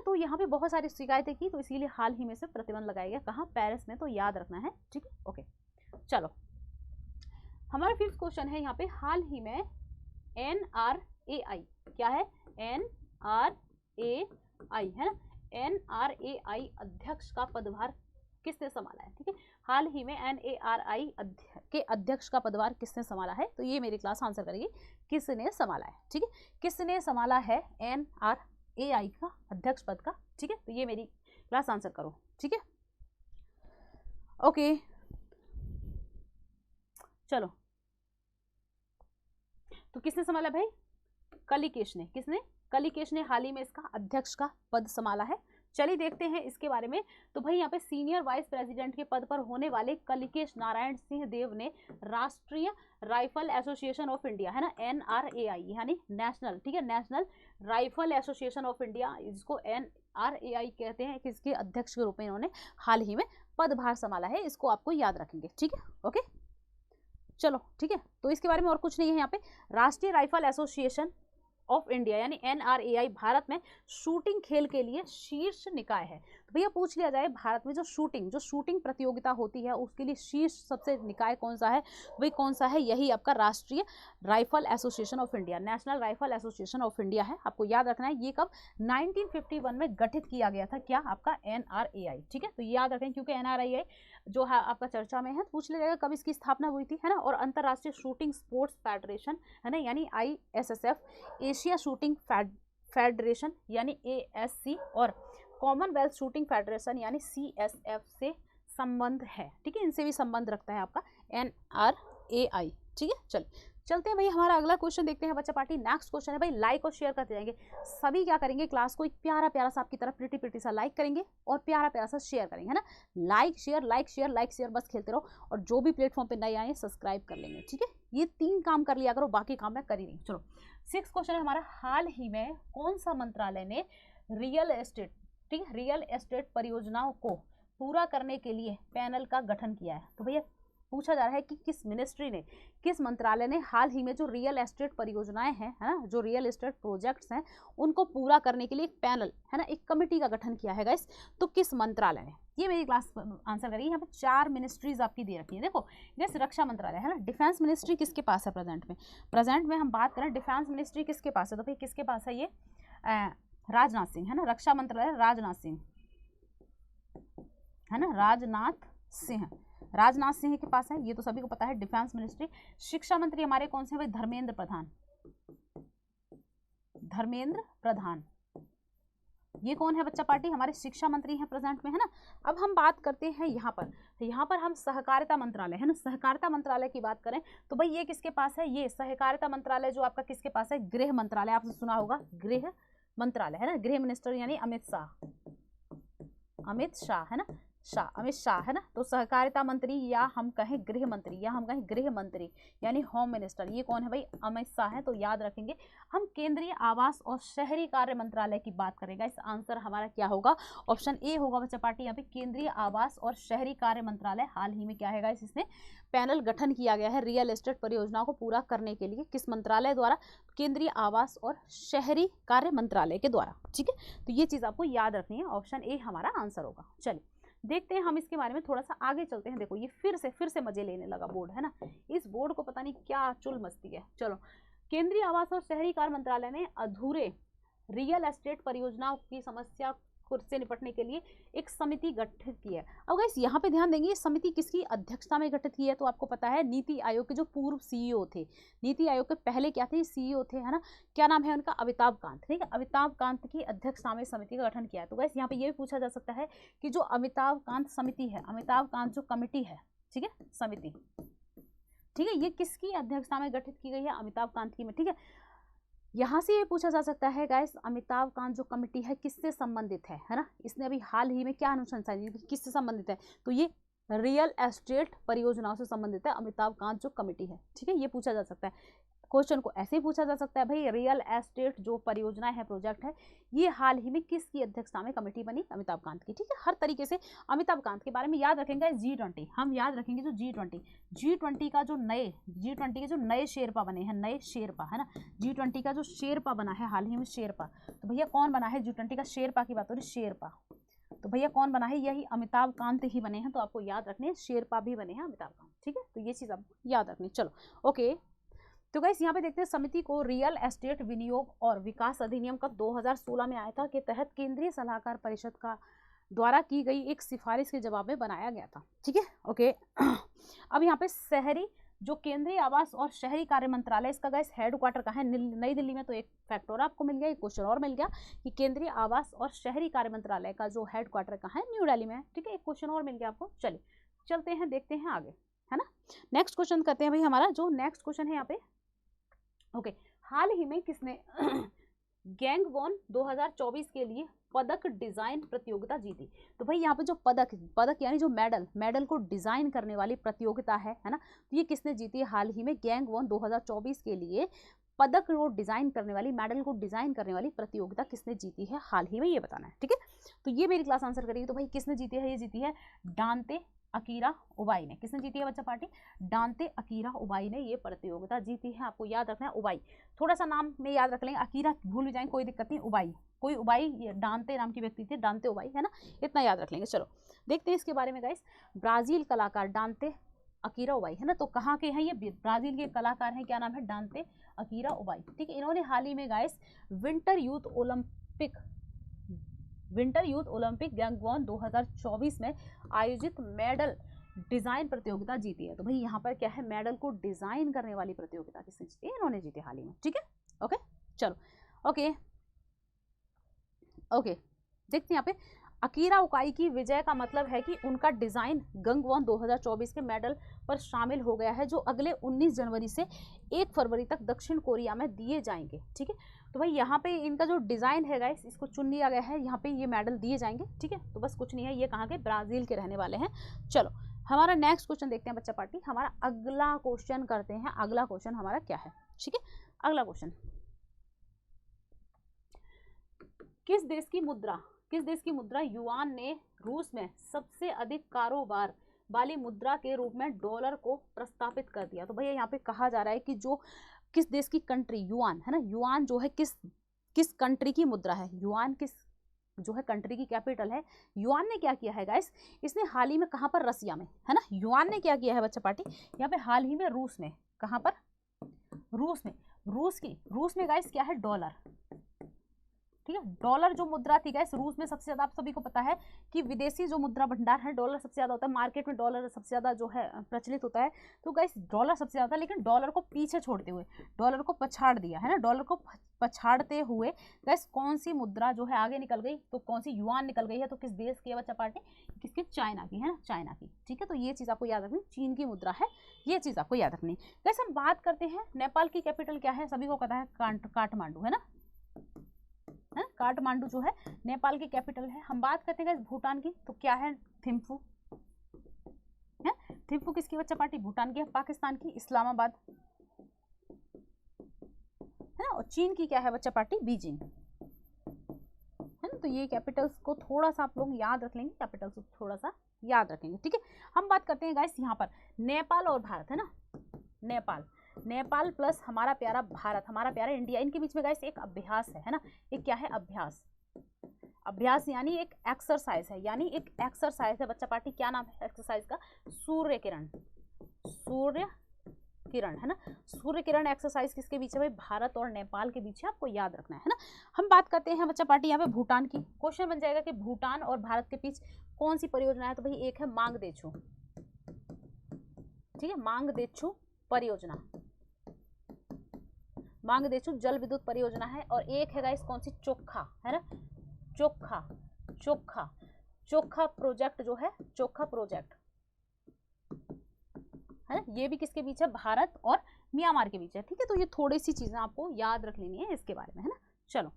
तो यहाँ पे बहुत सारी शिकायतें की, तो इसीलिए हाल ही में से प्रतिबंध लगाया गया, कहाँ, पेरिस में, तो याद रखना है, ठीक है। ओके चलो, हमारा फिफ्थ क्वेश्चन है यहाँ पे, हाल ही में NRAI, क्या है, NRAI, है ना, NRAI अध्यक्ष का पदभार किसने संभाला है, ठीक है। हाल ही में NRAI के अध्यक्ष का पदभार किसने संभाला है, तो ये मेरी क्लास आंसर करेगी, किसने संभाला है, ठीक है, किसने संभाला है NRAI का अध्यक्ष पद का, ठीक है। तो ये मेरी क्लास आंसर करो, ठीक है। ओके चलो, तो किसने संभाला भाई, कलिकेश ने, किसने, कलिकेश ने हाल ही में इसका अध्यक्ष का पद संभाला है। चलिए देखते हैं इसके बारे में। तो भाई यहाँ पे सीनियर वाइस प्रेसिडेंट के पद पर होने वाले कलिकेश नारायण सिंह देव ने राष्ट्रीय राइफल एसोसिएशन ऑफ इंडिया, है ना, NRAI यानी नेशनल, ठीक है, national rifle association of India, इसको NRAI कहते हैं, किसके अध्यक्ष के रूप में इन्होंने हाल ही में पदभार संभाला है, इसको आपको याद रखेंगे, ठीक है। ओके चलो ठीक है, तो इसके बारे में और कुछ नहीं है यहाँ पे। राष्ट्रीय राइफल एसोसिएशन ऑफ इंडिया यानी NRAI भारत में शूटिंग खेल के लिए शीर्ष निकाय है। तो भैया पूछ लिया जाए, भारत में जो शूटिंग प्रतियोगिता होती है उसके लिए शीर्ष सबसे निकाय कौन सा है, वही कौन सा है, यही आपका राष्ट्रीय rifle association of India, national rifle association of India है। आपको याद रखना है ये कब 1951 में गठित किया गया था, क्या, आपका NRAI, ठीक है। तो याद रखें क्योंकि NRAI जो है आपका चर्चा में है, तो पूछ लिया जाएगा कब इसकी स्थापना हुई थी, है ना। और अंतर्राष्ट्रीय शूटिंग स्पोर्ट्स फेडरेशन, है ना, यानी ISSF, एशिया शूटिंग फेडरेशन यानी ASC और कॉमनवेल्थ शूटिंग फेडरेशन यानी CSF से संबंध है, ठीक है, इनसे भी संबंध रखता है आपका NRAI, ठीक है। चलते हैं भाई, हमारा अगला क्वेश्चन देखते हैं बच्चा पार्टी। नेक्स्ट क्वेश्चन है भाई, लाइक और शेयर करते जाएंगे सभी, क्या करेंगे, क्लास को एक प्यारा प्यारा सा आपकी तरफ प्रिटी सा लाइक करेंगे और प्यारा प्यारा सा शेयर करेंगे, है ना। लाइक शेयर बस खेलते रहो, और जो भी प्लेटफॉर्म पे नए आए सब्सक्राइब कर लेंगे, ठीक है। ये 3 काम कर लिया करो, बाकी काम मैं कर ही नहीं। चलो 6 क्वेश्चन है हमारा, हाल ही में कौन सा मंत्रालय ने रियल एस्टेट, ठीक है, रियल एस्टेट परियोजनाओं को पूरा करने के लिए पैनल का गठन किया है। तो भैया पूछा जा रहा है कि किस मिनिस्ट्री ने, किस मंत्रालय ने हाल ही में जो रियल एस्टेट परियोजनाएं हैं, है ना, जो रियल एस्टेट प्रोजेक्ट्स हैं उनको पूरा करने के लिए एक पैनल, है ना, एक कमेटी का गठन किया है गाइस, तो किस मंत्रालय ने, ये मेरी क्लास आंसर करिए। यहाँ पे 4 मिनिस्ट्रीज आपकी दे रखी है, देखो जैसे रक्षा मंत्रालय, है ना, डिफेंस मिनिस्ट्री किसके पास है प्रेजेंट में हम बात करें डिफेंस मिनिस्ट्री किसके पास है, तो भाई किसके पास है, ये राजनाथ सिंह, है ना, रक्षा मंत्रालय राजनाथ सिंह, है ना, राजनाथ सिंह के पास है, ये तो सभी को पता है, डिफेंस मिनिस्ट्री। शिक्षा मंत्री हमारे कौन से हैं भाई, धर्मेंद्र प्रधान, ये कौन है बच्चा पार्टी, हमारे शिक्षा मंत्री हैं प्रेजेंट में, है ना। अब हम बात करते हैं यहाँ पर हम सहकारिता मंत्रालय, है ना, सहकारिता मंत्रालय की बात करें तो भाई ये किसके पास है, ये सहकारिता मंत्रालय जो आपका किसके पास है, गृह मंत्रालय, आपने सुना होगा गृह मंत्रालय, है ना, गृह मिनिस्टर यानी अमित शाह, है ना, अमित शाह, है ना। तो सहकारिता मंत्री या हम कहें गृह मंत्री यानी होम मिनिस्टर, ये कौन है भाई, अमित शाह है। तो याद रखेंगे, हम केंद्रीय आवास और शहरी कार्य मंत्रालय की बात करेगा, इस आंसर हमारा क्या होगा, ऑप्शन ए होगा बच्चा पार्टी, यहाँ पे केंद्रीय आवास और शहरी कार्य मंत्रालय। हाल ही में क्या है गाइस, इसने पैनल गठन किया गया है रियल एस्टेट परियोजनाओं को पूरा करने के लिए, किस मंत्रालय द्वारा, केंद्रीय आवास और शहरी कार्य मंत्रालय के द्वारा, ठीक है। तो ये चीज आपको याद रखनी है, ऑप्शन ए हमारा आंसर होगा। चलिए देखते हैं हम इसके बारे में थोड़ा सा आगे चलते हैं। देखो ये फिर से मजे लेने लगा बोर्ड, है ना, इस बोर्ड को पता नहीं क्या चुल मस्ती है। चलो, केंद्रीय आवास और शहरी कार्य मंत्रालय ने अधूरे रियल एस्टेट परियोजनाओं की समस्या से निपटने के लिए एक समिति गठित की है। अब गाइस यहाँ पे ध्यान देंगे, ये समिति किसकी अध्यक्षता में गठित की है, तो आपको पता है नीति आयोग के जो पूर्व CEO थे, नीति आयोग के पहले क्या थे, CEO थे, है ना, क्या नाम है उनका, अमिताभ कांत, ठीक है, अमिताभ कांत की अध्यक्षता में समिति का गठन किया है। तो गाइस यहाँ पे ये भी पूछा जा सकता है कि जो अमिताभ कांत समिति है, अमिताभ कांत जो कमिटी है, ठीक है, समिति, ठीक है, ये किसकी अध्यक्षता में गठित की गई है, अमिताभ कांत की में, ठीक है। यहाँ से ये पूछा जा सकता है गाइस, अमिताभ कांत जो कमेटी है किससे संबंधित है ना, इसने अभी हाल ही में क्या अनुशंसाएं की, किससे संबंधित है, तो ये रियल एस्टेट परियोजनाओं से संबंधित है अमिताभ कांत जो कमेटी है, ठीक है, ये पूछा जा सकता है। क्वेश्चन को ऐसे ही पूछा जा सकता है भाई, रियल एस्टेट जो परियोजना है, प्रोजेक्ट है, ये हाल ही में किसकी अध्यक्षता में कमेटी बनी? अमिताभ कांत की। ठीक है, हर तरीके से अमिताभ कांत के बारे में याद रखेंगे। G20 हम याद रखेंगे, जो G20 का जो G20 के जो नए शेरपा बने हैं, नए शेरपा है ना, G20 का जो शेरपा बना है हाल ही में शेरपा, तो भैया कौन बना है G20 का शेरपा की बात हो रही, शेरपा, तो भैया कौन बना है? यही अमिताभ कांत ही बने हैं। तो आपको याद रखने हैं शेरपा भी बने हैं अमिताभ कांत। ठीक है, तो ये चीज आपको याद रखनी। चलो ओके, तो गाइस यहाँ पे देखते हैं समिति को रियल एस्टेट विनियोग और विकास अधिनियम कब 2016 में आया था के तहत केंद्रीय सलाहकार परिषद का द्वारा की गई एक सिफारिश के जवाब में बनाया गया था। ठीक है ओके। अब यहाँ पे शहरी जो केंद्रीय आवास और शहरी कार्य मंत्रालय, इसका गाइस हेडक्वार्टर कहाँ है? नई दिल्ली में। तो एक फैक्टर आपको मिल गया, एक क्वेश्चन और मिल गया कि केंद्रीय आवास और शहरी कार्य मंत्रालय का जो हेडक्वार्टर कहाँ है? न्यू दिल्ली में है। ठीक है, एक क्वेश्चन और मिल गया आपको। चलिए चलते हैं, देखते हैं आगे, है ना। नेक्स्ट क्वेश्चन करते हैं भाई। हमारा जो नेक्स्ट क्वेश्चन है यहाँ पे, ओके, हाल ही में किसने गैंगवॉन 2024 के लिए पदक डिजाइन प्रतियोगिता जीती? तो भाई यहाँ पे जो पदक यानी जो मेडल को डिजाइन करने वाली प्रतियोगिता है ना, तो ये किसने जीती है हाल ही में? गैंगवॉन 2024 के लिए पदक को डिजाइन करने वाली, मेडल को डिजाइन करने वाली प्रतियोगिता किसने जीती है हाल ही में, ये बताना है। ठीक है, तो ये मेरी क्लास आंसर करेगी। तो भाई किसने जीती है? ये जीती है डांते अकीरा उबाई ने। किसने जीती है बच्चा पार्टी? डांते अकीरा उबाई ने ये प्रतियोगिता जीती है। आपको याद रखना है उबाई, थोड़ा सा नाम में याद रख लेंगे, अकीरा भूल भी जाएंगे कोई दिक्कत नहीं, उबाई कोई उबाई, ये डांते नाम की व्यक्ति थे, डांते उबाई, है ना, इतना याद रख लेंगे। चलो देखते हैं इसके बारे में गाइस। ब्राजील कलाकार डांते अकीरा उबाई, है ना, तो कहाँ के हैं ये? ब्राजील के कलाकार हैं, क्या नाम है? डांते अकीरा उबाई। ठीक है, इन्होंने हाल ही में guys winter youth Olympic Gangwon 2024 में आयोजित मेडल डिजाइन प्रतियोगिता जीती है। तो भाई यहाँ पर क्या है? मेडल को डिजाइन करने वाली प्रतियोगिता किसने जीती है? इन्होंने जीती हाल ही में। ठीक है ओके, चलो ओके ओके, देखते हैं यहाँ पे अकीरा उकाई की विजय का मतलब है कि उनका डिजाइन गैंगवॉन 2024 के मेडल पर शामिल हो गया है, जो अगले 19 जनवरी से 1 फरवरी तक दक्षिण कोरिया में दिए जाएंगे। ठीक है, तो भाई यहाँ पे इनका जो डिजाइन है गाइस, इसको चुन लिया गया है, यहाँ पे ये मेडल दिए जाएंगे। ठीक है, तो बस कुछ नहीं है, ये कहाँ के? ब्राजील के रहने वाले हैं। चलो हमारा नेक्स्ट क्वेश्चन देखते हैं बच्चा पार्टी। हमारा अगला क्वेश्चन करते हैं, अगला क्वेश्चन हमारा क्या है? ठीक है, अगला क्वेश्चन, किस देश की मुद्रा युआन ने रूस में सबसे अधिक कारोबार वाली मुद्रा के रूप में डॉलर को प्रस्तापित कर दिया? तो भैया यहाँ पे कहा जा रहा है कि जो किस देश की कंट्री, युआन है ना, युआन जो है किस कंट्री की मुद्रा है? युआन किस जो है कंट्री की कैपिटल है? युआन ने क्या किया है गाइस? इसने हाल ही में कहाँ पर? रसिया में, है ना। युआन ने क्या किया है बच्चा पार्टी? यहाँ पे हाल ही में रूस में, कहाँ पर? रूस में। रूस में गाइस क्या है? डॉलर। ठीक है, डॉलर जो मुद्रा थी गाइस रूस में सबसे ज्यादा, आप सभी को पता है कि विदेशी जो मुद्रा भंडार है डॉलर सबसे ज्यादा होता है, मार्केट में डॉलर सबसे ज्यादा जो है प्रचलित होता है। तो गाइस डॉलर सबसे ज्यादा, लेकिन डॉलर को पीछे छोड़ते हुए, डॉलर को पछाड़ दिया है ना, डॉलर को पछाड़ते हुए गाइस कौन सी मुद्रा जो है आगे निकल गई? तो कौन सी? युआन निकल गई है। तो किस देश की है बच्चा पार्टी? किसकी? चाइना की, है ना, चाइना की। ठीक है, तो ये चीज आपको याद रखनी, चीन की मुद्रा है, ये चीज आपको याद रखनी। गाइस हम बात करते हैं नेपाल की कैपिटल क्या है? सभी को पता है काठमांडू, है ना, काठमांडू जो है नेपाल की कैपिटल है। हम बात करते हैं भूटान की, तो क्या है? थिम्फू है। थिम्फू किसकी बच्चा पार्टी? भूटान की। पाकिस्तान की इस्लामाबाद, है ना, और चीन की क्या है बच्चा पार्टी? बीजिंग, है ना। तो ये कैपिटल्स को थोड़ा सा आप लोग याद रख लेंगे, कैपिटल्स को थोड़ा सा याद रखेंगे। ठीक है, हम बात करते हैं गाइस यहाँ पर नेपाल और भारत, है ना, नेपाल प्लस हमारा प्यारा भारत, हमारा प्यारा इंडिया, इनके बीच में गाइस एक अभ्यास है ना। एक क्या है? अभ्यास यानी एक एक्सरसाइज है, बच्चा पार्टी। क्या नाम है एक्सरसाइज का? सूर्य किरण, है ना। सूर्य किरण एक्सरसाइज किसके बीच है भाई? भारत और नेपाल के बीच है, आपको याद रखना है ना। हम बात करते हैं बच्चा पार्टी यहाँ पे भूटान की। क्वेश्चन बन जाएगा कि भूटान और भारत के बीच कौन सी परियोजना है? तो भाई एक है मांगदेछू, ठीक है, मांगदेछू परियोजना, मांगदेछू जल विद्युत परियोजना है। और एक है गाइस कौन सी? चोखा, है ना, चोखा प्रोजेक्ट जो है, चोखा प्रोजेक्ट, है ना, ये भी किसके बीच है? भारत और म्यांमार के बीच है। ठीक है, तो ये थोड़ी सी चीजें आपको याद रख लेनी है इसके बारे में, है ना। चलो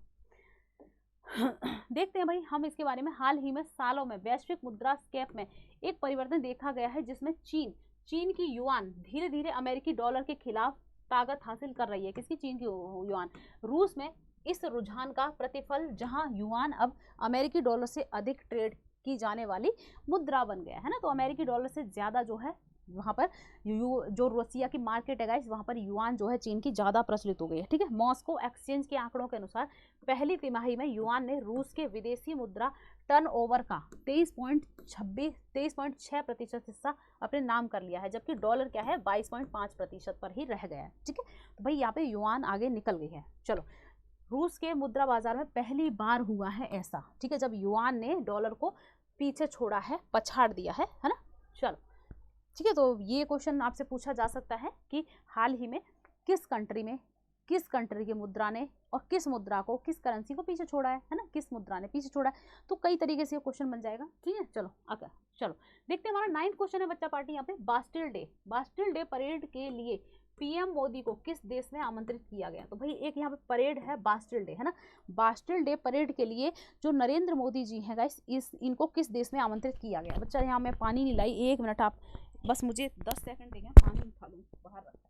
देखते हैं भाई हम इसके बारे में। हाल ही में सालों में वैश्विक मुद्रास्केप में एक परिवर्तन देखा गया है, जिसमें चीन की युआन धीरे धीरे अमेरिकी डॉलर के खिलाफ ताकत हासिल कर रही है, किसकी, चीन की युआन। रूस में इस रुझान का प्रतिफल जहां युआन अब अमेरिकी डॉलर से अधिक ट्रेड की जाने वाली मुद्रा बन गया है ना, तो अमेरिकी डॉलर से ज्यादा जो है वहां पर जो रसिया की मार्केट है गाइस, वहां पर युआन जो है चीन की ज्यादा प्रचलित हो गई है, ठीक है। मॉस्को एक्सचेंज के आंकड़ों के अनुसार पहली तिमाही में युआन ने रूस के विदेशी मुद्रा टर्नओवर का 23.6% हिस्सा अपने नाम कर लिया है, जबकि डॉलर क्या है 22.5% पर ही रह गया है, ठीक है। तो भाई यहाँ पे युआन आगे निकल गई है। चलो, रूस के मुद्रा बाजार में पहली बार हुआ है ऐसा, ठीक है, जब युआन ने डॉलर को पीछे छोड़ा है, पछाड़ दिया है ना। चलो ठीक है, तो ये क्वेश्चन आपसे पूछा जा सकता है कि हाल ही में किस कंट्री के मुद्रा ने और किस मुद्रा को, किस करेंसी को पीछे छोड़ा है ना, किस मुद्रा ने पीछे छोड़ा है। तो कई तरीके से ये क्वेश्चन बन जाएगा, ठीक है। चलो आगे चलो देखते हैं, हमारा 9th क्वेश्चन है बच्चा पार्टी यहाँ पे, बास्टिल डे परेड के लिए पीएम मोदी को किस देश में आमंत्रित किया गया। तो भाई एक यहाँ पे परेड है बास्टिल डे है ना, बास्टिल डे परेड के लिए जो नरेंद्र मोदी जी हैं गाइस, इनको किस देश में आमंत्रित किया गया। बच्चा यहाँ मैं पानी नहीं लाई, 1 मिनट आप बस मुझे 10 सेकंड देंगे, पानी उठा लूँ बाहर रखा।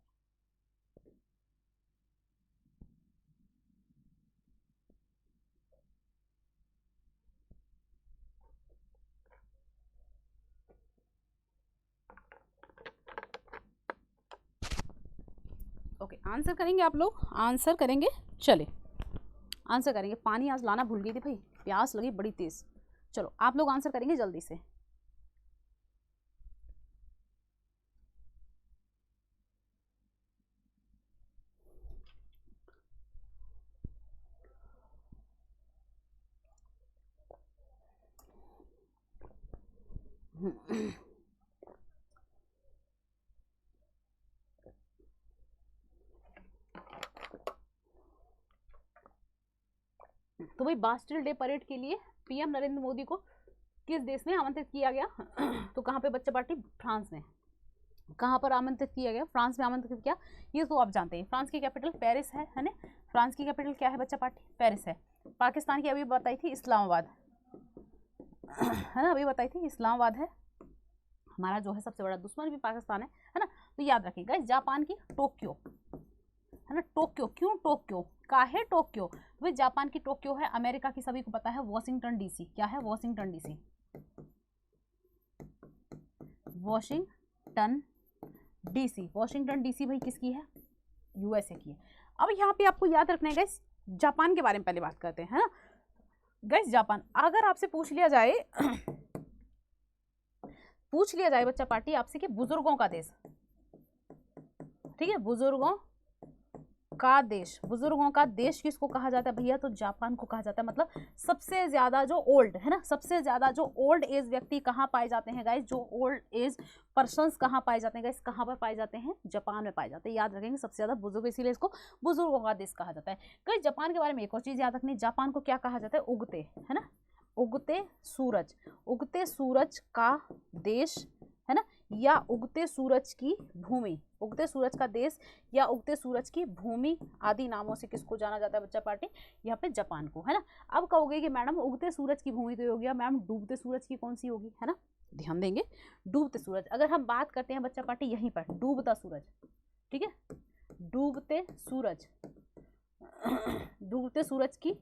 ओके, आंसर करेंगे आप लोग, आंसर करेंगे, चले आंसर करेंगे। पानी आज लाना भूल गई थी भाई, प्यास लगी बड़ी तेज। चलो आप लोग आंसर करेंगे जल्दी से। तो भाई बास्टिल डे परेड के लिए पीएम नरेंद्र मोदी को किस देश में आमंत्रित किया गया। तो कहाँ पे बच्चा पार्टी, फ्रांस में। कहाँ पर आमंत्रित किया गया, फ्रांस में आमंत्रित किया, ये तो आप जानते हैं। फ्रांस की कैपिटल पेरिस है ना, फ्रांस की कैपिटल क्या है बच्चा पार्टी, पेरिस है। पाकिस्तान की अभी बताई थी इस्लामाबाद है ना, अभी बताई थी इस्लामाबाद है। हमारा जो है सबसे बड़ा दुश्मन भी पाकिस्तान है ना। तो याद रखिएगा, जापान की टोक्यो है ना, टोक्यो, क्यों टोक्यो, काहे टोक्यो, तो भाई जापान की टोक्यो है। अमेरिका की सभी को पता है वॉशिंगटन डीसी, क्या है Washington DC, Washington DC, Washington DC भाई किसकी है, यूएसए की है। अब यहाँ पे आपको याद रखना है गाइस, जापान के बारे में पहले बात करते हैं, है ना गाइस। जापान अगर आपसे पूछ लिया जाए बच्चा पार्टी आपसे कि बुजुर्गों का देश, ठीक है, बुजुर्गों का देश किसको कहा जाता है भैया, तो जापान को कहा जाता है। मतलब सबसे ज्यादा जो ओल्ड है ना, सबसे ज्यादा जो ओल्ड एज व्यक्ति कहाँ पाए जाते हैं गाइस, जो ओल्ड एज पर्सन्स कहाँ पाए जाते हैं गाइस, कहाँ पर पाए जाते हैं, जापान में पाए जाते हैं। याद रखेंगे सबसे ज्यादा बुजुर्ग, इसीलिए इसको बुजुर्गों का देश कहा जाता है। गाइस जापान के बारे में एक और चीज याद रखनी, जापान को क्या कहा जाता है, उगते, है ना, उगते सूरज का देश है ना, या उगते सूरज की भूमि, उगते सूरज का देश या उगते सूरज की भूमि आदि नामों से किसको जाना जाता है बच्चा पार्टी, यहाँ पे जापान को, है ना। अब कहोगे कि मैडम उगते सूरज की भूमि तो हो गया, मैम डूबते सूरज की कौन सी होगी, है ना, ध्यान देंगे। डूबते सूरज, अगर हम बात करते हैं बच्चा पार्टी यहीं पर डूबता सूरज, ठीक है, डूबते सूरज की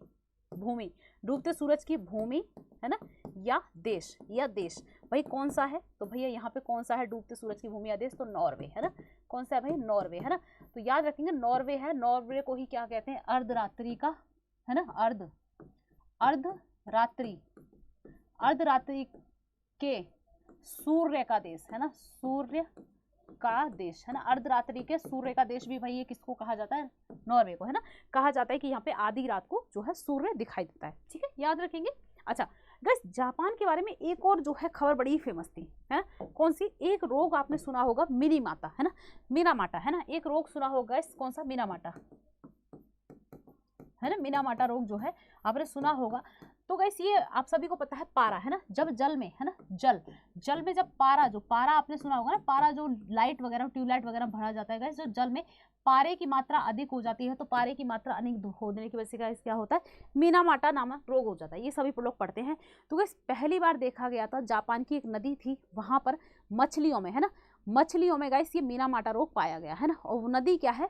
भूमि, डूबते सूरज की भूमि है ना, या देश भाई कौन सा है, तो भैया यहाँ पे कौन सा है डूबते सूरज की भूमि या देश, तो नॉर्वे है ना। कौन सा है भाई, नॉर्वे है ना। तो याद रखेंगे नॉर्वे है, नॉर्वे को ही क्या कहते हैं, अर्धरात्रि का, है ना, अर्धरात्रि के सूर्य का देश, है ना, सूर्य का देश, है ना, अर्धरात्रि के सूर्य का देश भी भाई ये किसको कहा जाता है, नॉर्वे को, है ना। कहा जाता है कि यहाँ पे आधी रात को जो है सूर्य दिखाई देता है, ठीक है, याद रखेंगे। अच्छा गाइस, जापान के बारे में एक और जो है खबर बड़ी फेमस थी, है ना, कौन सी, एक रोग आपने सुना होगा मिनीमाता, है ना, मीनामाटा, है ना, एक रोग सुना होगा गाइस, कौन सा, मीनामाटा, है ना, मीनामाटा रोग जो है आपने सुना होगा। तो गाइस ये आप सभी को पता है, पारा, है ना, जब जल में, है ना, जल में जब पारा आपने सुना होगा ना, पारा जो लाइट वगैरह ट्यूबलाइट वगैरह भरा जाता है गाइस, जो जल में पारे की मात्रा अधिक हो जाती है, तो पारे की मात्रा अधिक होने की वजह से गाइस क्या होता है, मीनामाटा नामक रोग हो जाता है। ये सभी लोग पढ़ते हैं। तो गाइस पहली बार देखा गया था, जापान की एक नदी थी, वहां पर मछलियों में, है ना, मछलियों में गाइस ये मीनामाटा रोग पाया गया, है ना। और नदी क्या है,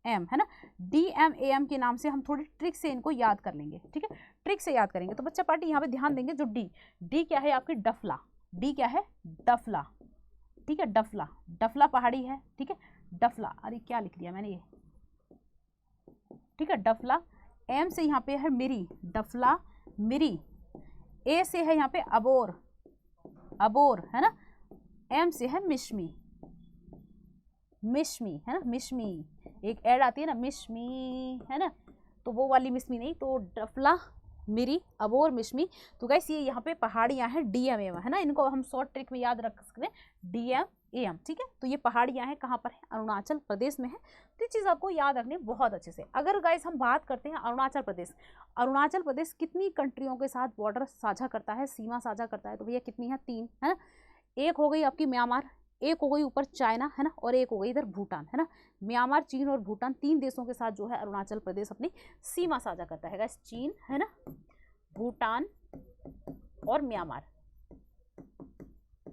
एम, है ना, DMAM के नाम से हम थोड़ी ट्रिक से इनको याद कर लेंगे, ठीक है, ट्रिक से याद करेंगे। तो बच्चा पार्टी यहाँ पे ध्यान देंगे, जो डी क्या है आपकी डफला, डी क्या है डफला, ठीक है, डफला, डफला पहाड़ी है, ठीक है, डफला, अरे क्या लिख दिया मैंने ये, ठीक है, डफला। एम से यहाँ पे है मिरी, डफला मिरी। ए से है यहाँ पे अबोर, अबोर, है ना। एम से है मिश्मी, मिश्मी, है ना, मिश्मी, एक ऐड आती है ना मिश्मी, है ना, तो वो वाली मिश्मी नहीं, तो डफला मिरी अबोर मिश्मी। तो गाइस ये यहाँ पे पहाड़ियाँ हैं DMAM, है ना, इनको हम शॉर्ट ट्रिक में याद रख सकते हैं, DMAM, ठीक है। तो ये पहाड़ियाँ हैं, कहाँ पर है, अरुणाचल प्रदेश में है। तो ये चीज़ आपको याद रखनी बहुत अच्छे से। अगर गाइस हम बात करते हैं अरुणाचल प्रदेश, अरुणाचल प्रदेश कितनी कंट्रियों के साथ बॉर्डर साझा करता है, सीमा साझा करता है, तो भैया कितनी है, 3, है ना। एक हो गई आपकी म्यांमार, एक हो गई ऊपर चाइना, है ना, और एक हो गई इधर भूटान, है ना। म्यांमार, चीन और भूटान, 3 देशों के साथ जो है अरुणाचल प्रदेश अपनी सीमा साझा करता है गाइस, चीन, है ना, भूटान और म्यांमार,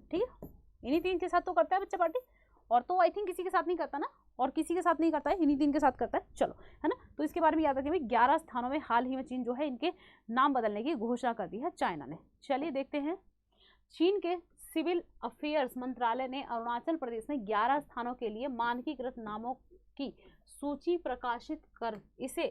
ठीक है, इन्हीं 3 के साथ तो करता है बच्चा पार्टी, और तो आई थिंक किसी के साथ नहीं करता ना, और किसी के साथ नहीं करता है, इन्हीं 3 के साथ करता है, चलो, है ना। तो इसके बारे में याद रखें भाई, 11 स्थानों में हाल ही में चीन जो है इनके नाम बदलने की घोषणा कर दी है चाइना ने। चलिए देखते हैं, चीन के सिविल अफेयर्स मंत्रालय ने अरुणाचल प्रदेश में 11 स्थानों के लिए मानकीकृत नामों की सूची प्रकाशित कर इसे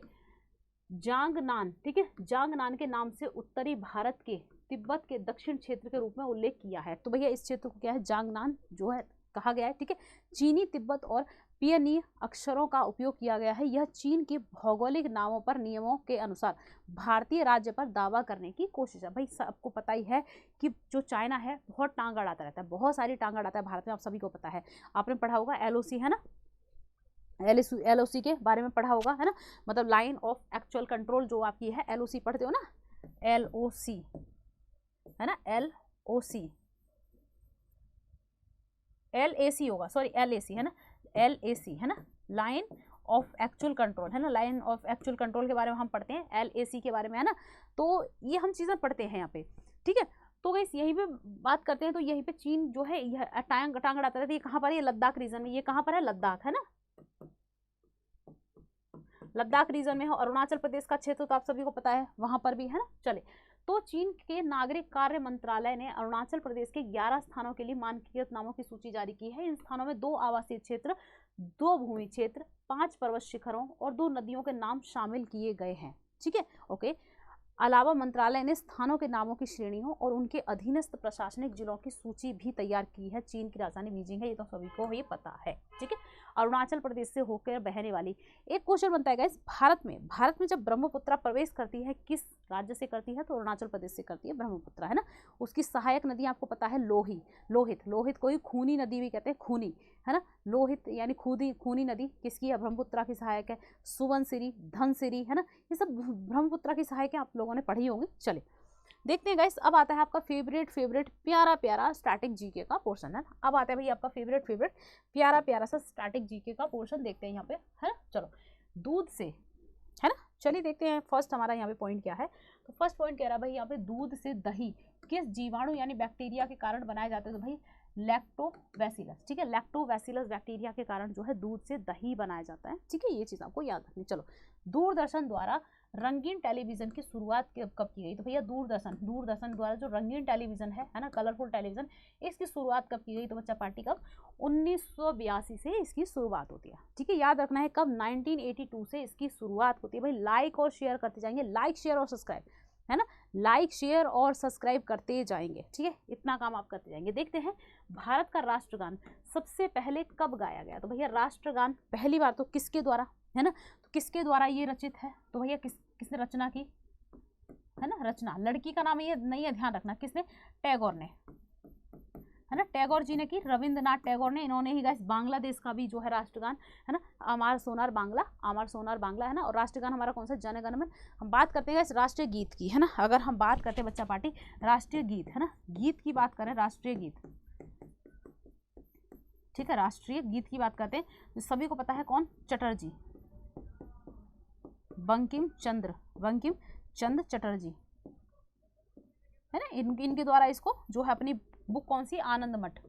जांगनान, ठीक है, जांगनान के नाम से उत्तरी भारत के तिब्बत के दक्षिण क्षेत्र के रूप में उल्लेख किया है। तो भैया इस क्षेत्र को क्या है, जांगनान जो है कहा गया है, ठीक है। चीनी तिब्बत और पियनीय अक्षरों का उपयोग किया गया है। यह चीन के भौगोलिक नामों पर नियमों के अनुसार भारतीय राज्य पर दावा करने की कोशिश है। भाई सबको पता ही है कि जो चाइना है बहुत टांग अड़ाता रहता है, बहुत सारी टांग अड़ाता है भारत में, आप सभी को पता है, आपने पढ़ा होगा LOC, है ना, LOC के बारे में पढ़ा होगा, है ना, मतलब लाइन ऑफ एक्चुअल कंट्रोल जो आपकी है, LOC पढ़ते हो ना, LOC, है ना, LOC, LAC होगा, सॉरी LAC, है ना, LAC, है ना, लाइन ऑफ एक्चुअल कंट्रोल, है ना, लाइन ऑफ एक्चुअल कंट्रोल के बारे में हम पढ़ते हैं, LAC के बारे में, है ना। तो ये हम चीज़ें पढ़ते हैं यहाँ पे, ठीक है। तो गाइस यहीं पे बात करते हैं, तो यहीं पे चीन जो है यह टांग अड़ाता है, ये कहाँ पर है, ये लद्दाख रीजन में, ये कहाँ पर है, लद्दाख, है ना, लद्दाख रीजन में है। अरुणाचल प्रदेश का क्षेत्र तो आप सभी को पता है, वहां पर भी, है ना। चले, तो चीन के नागरिक कार्य मंत्रालय ने अरुणाचल प्रदेश के 11 स्थानों के लिए मानकीकृत नामों की सूची जारी की है। इन स्थानों में 2 आवासीय क्षेत्र, 2 भूमि क्षेत्र, 5 पर्वत शिखरों और 2 नदियों के नाम शामिल किए गए हैं, ठीक है, ओके। अलावा मंत्रालय ने स्थानों के नामों की श्रेणियों और उनके अधीनस्थ प्रशासनिक जिलों की सूची भी तैयार की है। चीन की राजधानी बीजिंग है, ये तो सभी को ये पता है, ठीक है। अरुणाचल प्रदेश से होकर बहने वाली, एक क्वेश्चन बनता है गाइस, भारत में जब ब्रह्मपुत्रा प्रवेश करती है किस राज्य से करती है, तो अरुणाचल प्रदेश से करती है ब्रह्मपुत्रा, है ना। उसकी सहायक नदी आपको पता है लोहित को ही खूनी नदी भी कहते हैं, खूनी, है ना, लोहित यानी खूनी नदी किसकी है, ब्रह्मपुत्रा की सहायक है। सुबनसिरी, धनसिरी, है ना, ये सब ब्रह्मपुत्रा की सहायक है, आप लोगों ने पढ़ी होंगी। चले देखते हैं गाइस, अब आता है आपका फेवरेट प्यारा स्टैटिक जीके का पोर्शन, है ना। अब आता है भाई आपका फेवरेट प्यारा सा स्टैटिक जीके का पोर्शन, देखते हैं यहाँ पे, है ना। चलो, दूध से, है ना, चलिए देखते हैं फर्स्ट हमारा यहाँ पे पॉइंट क्या है। तो फर्स्ट पॉइंट कह रहा है भाई यहाँ पे, दूध से दही किस जीवाणु यानी बैक्टीरिया के कारण बनाए जाते हैं, तो भाई लैक्टोबैसिलस, ठीक है, लैक्टोबैसिलस बैक्टीरिया के कारण जो है दूध से दही बनाया जाता है, ठीक है, ये चीज़ आपको याद रखनी। चलो, दूरदर्शन द्वारा रंगीन टेलीविजन की शुरुआत कब की गई, तो भैया दूरदर्शन द्वारा जो रंगीन टेलीविजन है ना, कलरफुल टेलीविजन, इसकी शुरुआत कब की गई, तो बच्चा पार्टी कब, 1982 से इसकी शुरुआत होती है, ठीक है, याद रखना है कब, 1982 से इसकी शुरुआत होती है। भाई लाइक और शेयर करते जाएंगे, लाइक शेयर और सब्सक्राइब, है ना, लाइक शेयर और सब्सक्राइब करते जाएंगे, ठीक है, इतना काम आप करते जाएंगे। देखते हैं भारत का राष्ट्रगान सबसे पहले कब गाया गया, तो भैया राष्ट्रगान पहली बार तो किसके द्वारा, है ना, तो किसके द्वारा ये रचित है, तो भैया किसने रचना की, है ना, रचना, लड़की का नाम ये नहीं है, ध्यान रखना, किसने, टैगोर ने, है ना, टैगोर जी ने की, रविंद्रनाथ टैगोर ने, इन्होंने ही गाइस बांग्लादेश का भी जो है राष्ट्रगान, है ना, अमर सोनार बांग्ला, है ना। और राष्ट्रगान हमारा कौन सा, जन गण मन। हम बात करते हैं राष्ट्रीय गीत की, है ना, अगर हम बात करते हैं बच्चा पार्टी राष्ट्रीय गीत, है ना, गीत की बात करें, राष्ट्रीय गीत, ठीक है, राष्ट्रीय गीत की बात करते हैं तो सभी को पता है कौन, चटर्जी, बंकिम चंद्र चटर्जी, है ना, इनके द्वारा इसको जो है अपनी बुक कौन सी, आनंद मठ,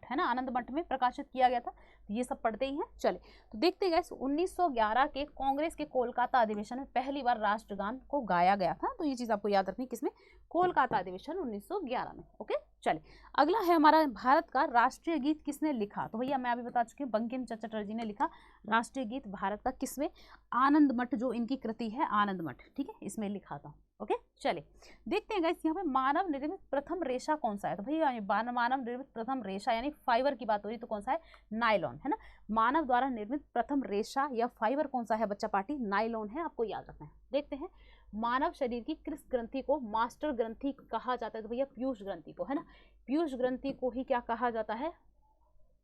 है ना, आनंद मठ में प्रकाशित किया गया था। तो ये सब पढ़ते ही हैं। चले तो देखते हैं गाइस 1911 के कांग्रेस के कोलकाता अधिवेशन में पहली बार राष्ट्रगान को गाया गया था। तो ये चीज आपको याद रखनी, किसमें? कोलकाता अधिवेशन 1911 में। ओके चले अगला है हमारा, भारत का राष्ट्रीय गीत किसने लिखा? तो भैया मैं अभी बता चुकी हूँ, बंकिम चंद्र चटर्जी ने लिखा राष्ट्रीय गीत भारत का। किसमें? आनंद मठ, जो इनकी कृति है आनंद मठ, ठीक है, इसमें लिखा था। ओके चले देखते हैं गाइस यहाँ पे मानव निर्मित प्रथम रेशा कौन सा है? तो भैया मानव निर्मित प्रथम रेशा यानी फाइबर की बात हो रही, तो कौन सा है? नायलॉन, है ना। मानव द्वारा निर्मित प्रथम रेशा या फाइबर कौन सा है बच्चा पार्टी? नायलॉन है, आपको याद रखना है। देखते हैं मानव शरीर की किस ग्रंथि को मास्टर ग्रंथि कहा जाता है? तो भैया पीयूष ग्रंथि को, है ना। पीयूष ग्रंथि को ही क्या कहा जाता है?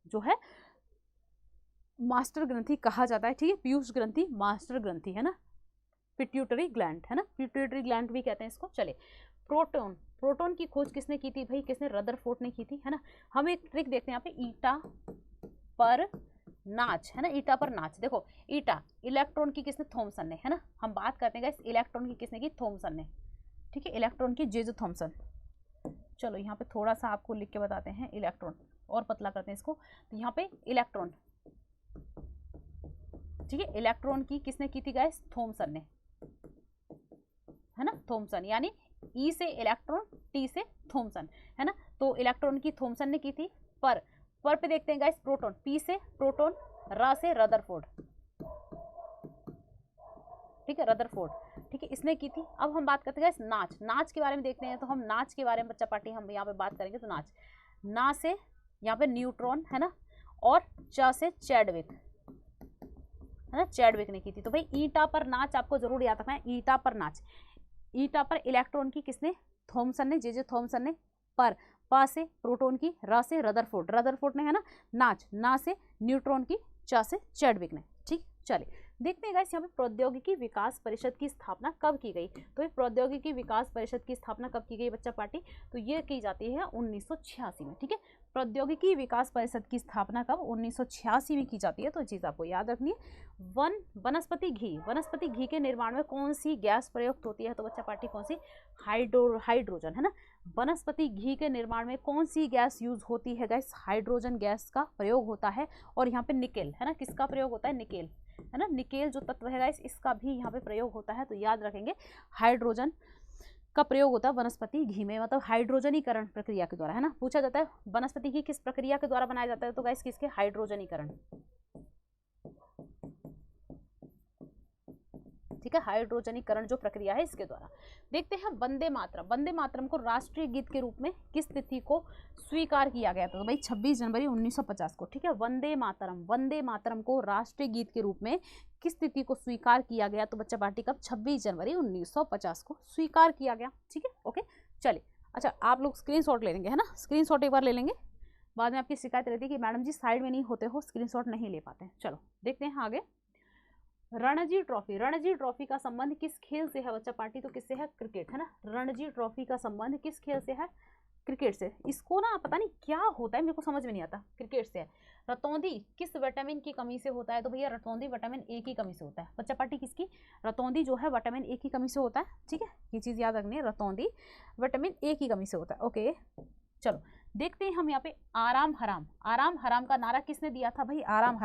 जो है मास्टर ग्रंथि कहा जाता है, ठीक है। पीयूष ग्रंथि मास्टर ग्रंथि, है ना। पिट्यूटरी ग्लैंड, है ना, पिट्यूटरी ग्लैंड भी कहते हैं इसको। चले प्रोटॉन की खोज किसने की थी? भाई किसने? रदरफोर्ड ने की थी, है ना। हम एक ट्रिक देखते हैं यहाँ पे, ईटा पर नाच, है ना। ईटा पर नाच, देखो ईटा, इलेक्ट्रॉन की किसने? थॉमसन ने, है ना। हम बात करते हैं गाइस इलेक्ट्रॉन की किसने की? थॉमसन ने, ठीक है। इलेक्ट्रॉन की जे थॉमसन। चलो यहाँ पे थोड़ा सा आपको लिख के बताते हैं, इलेक्ट्रॉन और पतला करते हैं इसको। तो यहाँ पे इलेक्ट्रॉन, ठीक है, इलेक्ट्रॉन की किसने की थी गाइस? थॉमसन ने, है ना। थॉमसन यानी ई से इलेक्ट्रॉन, टी से थॉमसन, है ना। तो इलेक्ट्रॉन की थॉमसन ने की थी। पर पे देखते हैं गाइस प्रोटॉन, पी से प्रोटॉन, रा से रदरफोर्ड, ठीक है, रदरफोर्ड, ठीक है, इसने की थी। अब हम बात करते हैं गाइस नाच के बारे में देखते हैं। तो हम नाच के बारे में बच्चा पार्टी हम यहाँ पे बात करेंगे। तो ना से यहाँ पे न्यूट्रॉन, है ना, और च से चैडविक, है ना, चैडविक ने की थी। तो भाई ईटा पर नाच आपको जरूर याद रखना है, ईटा पर नाच। ईटा पर इलेक्ट्रॉन की किसने? थॉमसन ने, जे थॉमसन ने। पर पा से प्रोटॉन की, रा से रदरफोर्ड ने, है ना। ना से न्यूट्रॉन की, चा से चैडविक ने, ठीक। चले देखते हैं गाइस यहाँ पे प्रौद्योगिकी विकास परिषद की स्थापना कब की गई? तो ये प्रौद्योगिकी विकास परिषद की स्थापना कब की गई बच्चा पार्टी? तो ये की जाती है 1986 में, ठीक है। प्रौद्योगिकी विकास परिषद की स्थापना कब? 1986 में की जाती है। तो चीज आपको याद रखनी है। वनस्पति घी के निर्माण में कौन सी गैस प्रयुक्त होती है? तो बच्चा पार्टी कौन सी? हाइड्रोजन, है ना। वनस्पति घी के निर्माण में कौन सी गैस यूज होती है गाइस? हाइड्रोजन गैस का प्रयोग होता है। और यहाँ पे निकेल, है ना, किसका प्रयोग होता है? निकेल, है ना। निकेल जो तत्व है गाइस, इसका भी यहाँ पे प्रयोग होता है। तो याद रखेंगे हाइड्रोजन का प्रयोग होता है वनस्पति घी में, मतलब हाइड्रोजनीकरण प्रक्रिया के द्वारा, है ना। पूछा जाता है वनस्पति घी किस प्रक्रिया के द्वारा बनाया जाता है? तो गाइस किसके? हाइड्रोजनीकरण, ठीक है, हाइड्रोजनीकरण जो प्रक्रिया है इसके द्वारा। देखते हैं वंदे मातरम को राष्ट्रीय गीत के रूप में किस तिथि को स्वीकार किया गया था? तो भाई 26 जनवरी 1950 को, ठीक है। वंदे मातरम को राष्ट्रीय गीत के रूप में किस तिथि को स्वीकार किया गया? तो बच्चा पार्टी कब? 26 जनवरी 1950 को स्वीकार किया गया, ठीक है। ओके चलिए, अच्छा आप लोग स्क्रीनशॉट ले लेंगे, है ना, स्क्रीनशॉट एक बार ले लेंगे। बाद में आपकी शिकायत रहती है कि मैडम जी साइड में नहीं होते हो, स्क्रीनशॉट नहीं ले पाते हैं। चलो देखते हैं आगे। रणजी ट्रॉफी का संबंध किस खेल से है बच्चा पार्टी? तो किससे है? क्रिकेट, है ना। रणजी ट्रॉफी का संबंध किस खेल से है? क्रिकेट से। इसको ना पता नहीं क्या होता है, मेरे को समझ में नहीं आता, क्रिकेट से है। रतौंधी किस विटामिन की कमी से होता है? तो भैया रतौंधी विटामिन ए की कमी से होता है बच्चा पार्टी। किसकी? रतौंधी जो है विटामिन ए की कमी से होता है, ठीक है, ये चीज याद रखनी है, रतौंधी विटामिन ए की कमी से होता है। ओके चलो देखते हैं हम यहाँ पे आराम हराम का नारा किसने दिया था? भाई आराम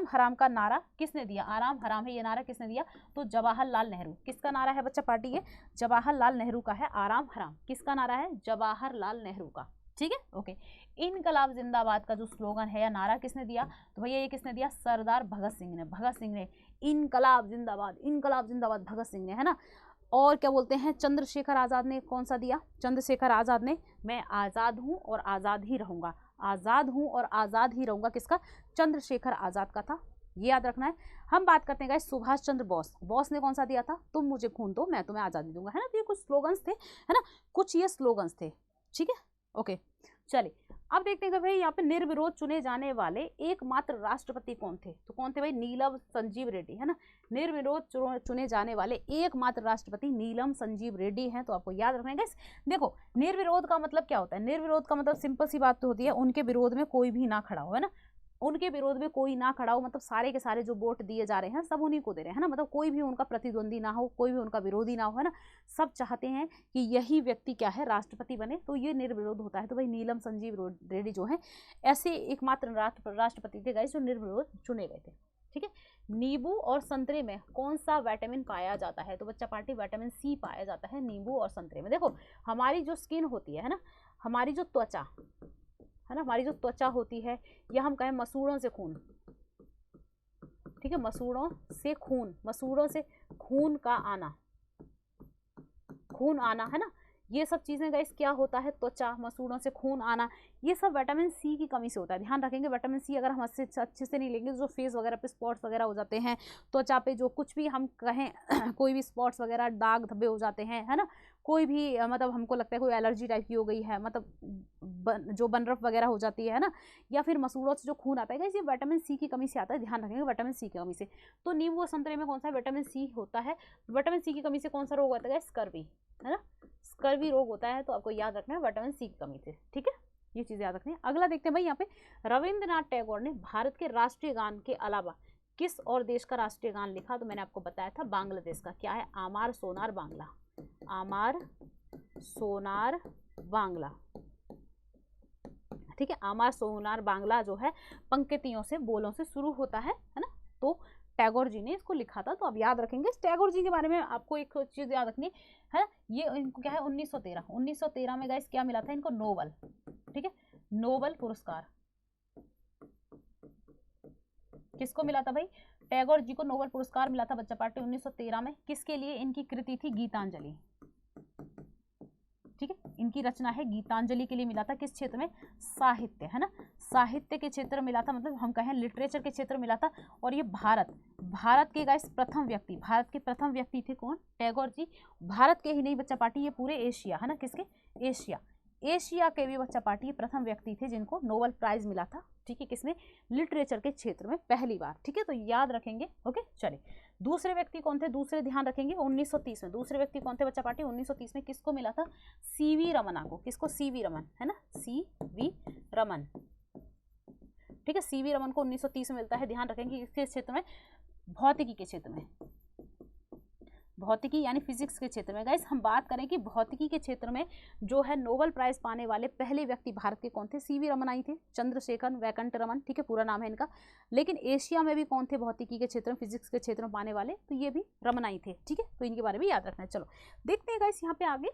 हराम का नारा किसने दिया? आराम हराम है ये नारा किसने दिया? तो जवाहरलाल नेहरू। किसका नारा है बच्चा पार्टी? ये जवाहरलाल नेहरू का है आराम हराम। किसका नारा है? जवाहरलाल नेहरू का, ठीक है। ओके इनकलाब जिंदाबाद का जो स्लोगन है या नारा किसने दिया? तो भैया ये किसने दिया? सरदार भगत सिंह ने इनकलाब जिंदाबाद भगत सिंह ने, है ना। और क्या बोलते हैं, चंद्रशेखर आज़ाद ने कौन सा दिया? चंद्रशेखर आज़ाद ने मैं आज़ाद हूँ और आज़ाद ही रहूँगा, आज़ाद हूँ और आज़ाद ही रहूँगा। किसका? चंद्रशेखर आज़ाद का था, ये याद रखना है। हम बात करते हैं गाइस सुभाष चंद्र बोस ने कौन सा दिया था? तुम मुझे खून दो मैं तुम्हें आज़ादी दूंगा, है ना। तो ये कुछ स्लोगन्स थे, है ना, कुछ ये स्लोगन्स थे, ठीक है। ओके चलिए अब देखते हैं कि भाई यहाँ पे निर्विरोध चुने जाने वाले एकमात्र राष्ट्रपति कौन थे? तो कौन थे भाई? नीलम संजीव रेड्डी, है ना। निर्विरोध चुने जाने वाले एकमात्र राष्ट्रपति नीलम संजीव रेड्डी हैं। तो आपको याद रखना है गाइस। देखो निर्विरोध का मतलब क्या होता है? निर्विरोध का मतलब सिंपल सी बात तो होती है उनके विरोध में कोई भी ना खड़ा हो, है ना, उनके विरोध में कोई ना खड़ा हो, मतलब सारे के सारे जो वोट दिए जा रहे हैं सब उन्हीं को दे रहे हैं ना, मतलब कोई भी उनका प्रतिद्वंदी ना हो, कोई भी उनका विरोधी ना हो, है ना, सब चाहते हैं कि यही व्यक्ति क्या है, राष्ट्रपति बने, तो ये निर्विरोध होता है। तो भाई नीलम संजीव रेड्डी जो है ऐसे एकमात्र राष्ट्रपति थे गाइस जो निर्विरोध चुने गए थे। ठीक है, नींबू और संतरे में कौन सा विटामिन पाया जाता है? तो बच्चा पार्टी विटामिन सी पाया जाता है नींबू और संतरे में। देखो हमारी जो स्किन होती है ना, हमारी जो त्वचा है ना, हमारी जो त्वचा होती है, या हम कहें मसूड़ों से खून, ठीक है, मसूड़ों से खून का आना, खून आना, है ना, ये सब चीजें गाइस क्या होता है, त्वचा, मसूड़ों से खून आना, ये सब विटामिन सी की कमी से होता है। ध्यान रखेंगे विटामिन सी अगर हम अच्छे से नहीं लेंगे, जो फेस वगैरह पे स्पॉट्स वगैरह हो जाते हैं, त्वचा पे जो कुछ भी हम कहें कोई भी स्पॉट्स वगैरह, दाग धब्बे हो जाते हैं, है ना, कोई भी मतलब हमको लगता है कोई एलर्जी टाइप की हो गई है, मतलब जो बनरफ वगैरह हो जाती है ना, या फिर मसूड़ों से जो खून आता है, ये विटामिन सी की कमी से आता है। ध्यान रखेंगे विटामिन सी की कमी से। तो नींबू और संतरे में कौन सा विटामिन सी होता है? विटामिन सी की कमी से कौन सा रोग होता है? स्कर्वी, है ना, स्कर्वी रोग होता है, तो आपको याद रखना है विटामिन सी की कमी से। ठीक है, ये चीज़ याद रखनी है। अगला देखते हैं भाई, यहाँ पे रविंद्रनाथ टैगोर ने भारत के राष्ट्रीय गान के अलावा किस और देश का राष्ट्रीय गान लिखा? तो मैंने आपको बताया था बांग्लादेश का। क्या है? आमार सोनार बांग्ला, आमार सोनार बांग्ला। ठीक है, आमार सोनार बांग्ला जो है पंक्तियों से, बोलों से शुरू होता है ना, तो टैगोर जी ने इसको लिखा था। तो आप याद रखेंगे टैगोर जी के बारे में। आपको एक चीज याद रखनी है, ये इनको क्या है 1913 में गाइस क्या मिला था इनको? नोबल। ठीक है, नोबल पुरस्कार किसको मिला था भाई? टैगोर जी को नोबल पुरस्कार मिला था बच्चा पार्टी 1913 में। किसके लिए? इनकी कृति थी गीतांजलि। ठीक है, इनकी रचना है गीतांजलि के लिए मिला था। किस क्षेत्र में? साहित्य, है ना, साहित्य के क्षेत्र में मिला था, मतलब हम कहें लिटरेचर के क्षेत्र में मिला था। और ये भारत के गाइस प्रथम व्यक्ति, भारत के प्रथम व्यक्ति थे कौन? टैगोर जी। भारत के ही नहीं बच्चा पार्टी, ये पूरे एशिया, है ना, किसके? एशिया के भी बच्चा पार्टी ये प्रथम व्यक्ति थे जिनको नोबेल प्राइज मिला था। ठीक है, किसमें? लिटरेचर के क्षेत्र में पहली बार। ठीक है, तो याद रखेंगे। ओके, चलिए दूसरे व्यक्ति कौन थे? दूसरे ध्यान रखेंगे 1930 में। दूसरे व्यक्ति कौन थे बच्चा पार्टी? 1930 में किसको मिला था? सीवी रमना को। किसको? सीवी रमन, है ना, सीवी रमन। ठीक है, सीवी रमन को 1930 में मिलता है। ध्यान रखेंगे किसके क्षेत्र में? भौतिकी के क्षेत्र में, भौतिकी यानी फिजिक्स के क्षेत्र में। गाइस हम बात करें कि भौतिकी के क्षेत्र में जो है नोबेल प्राइज पाने वाले पहले व्यक्ति भारत के कौन थे? सीवी रमन आई थे, चंद्रशेखर वेंकट रमन। ठीक है, पूरा नाम है इनका। लेकिन एशिया में भी कौन थे भौतिकी के क्षेत्र में, फिजिक्स के क्षेत्र में पाने वाले? तो ये भी रमन आई थे। ठीक है, तो इनके बारे में याद रखना है। चलो देखते हैं गाइस यहाँ पे आगे,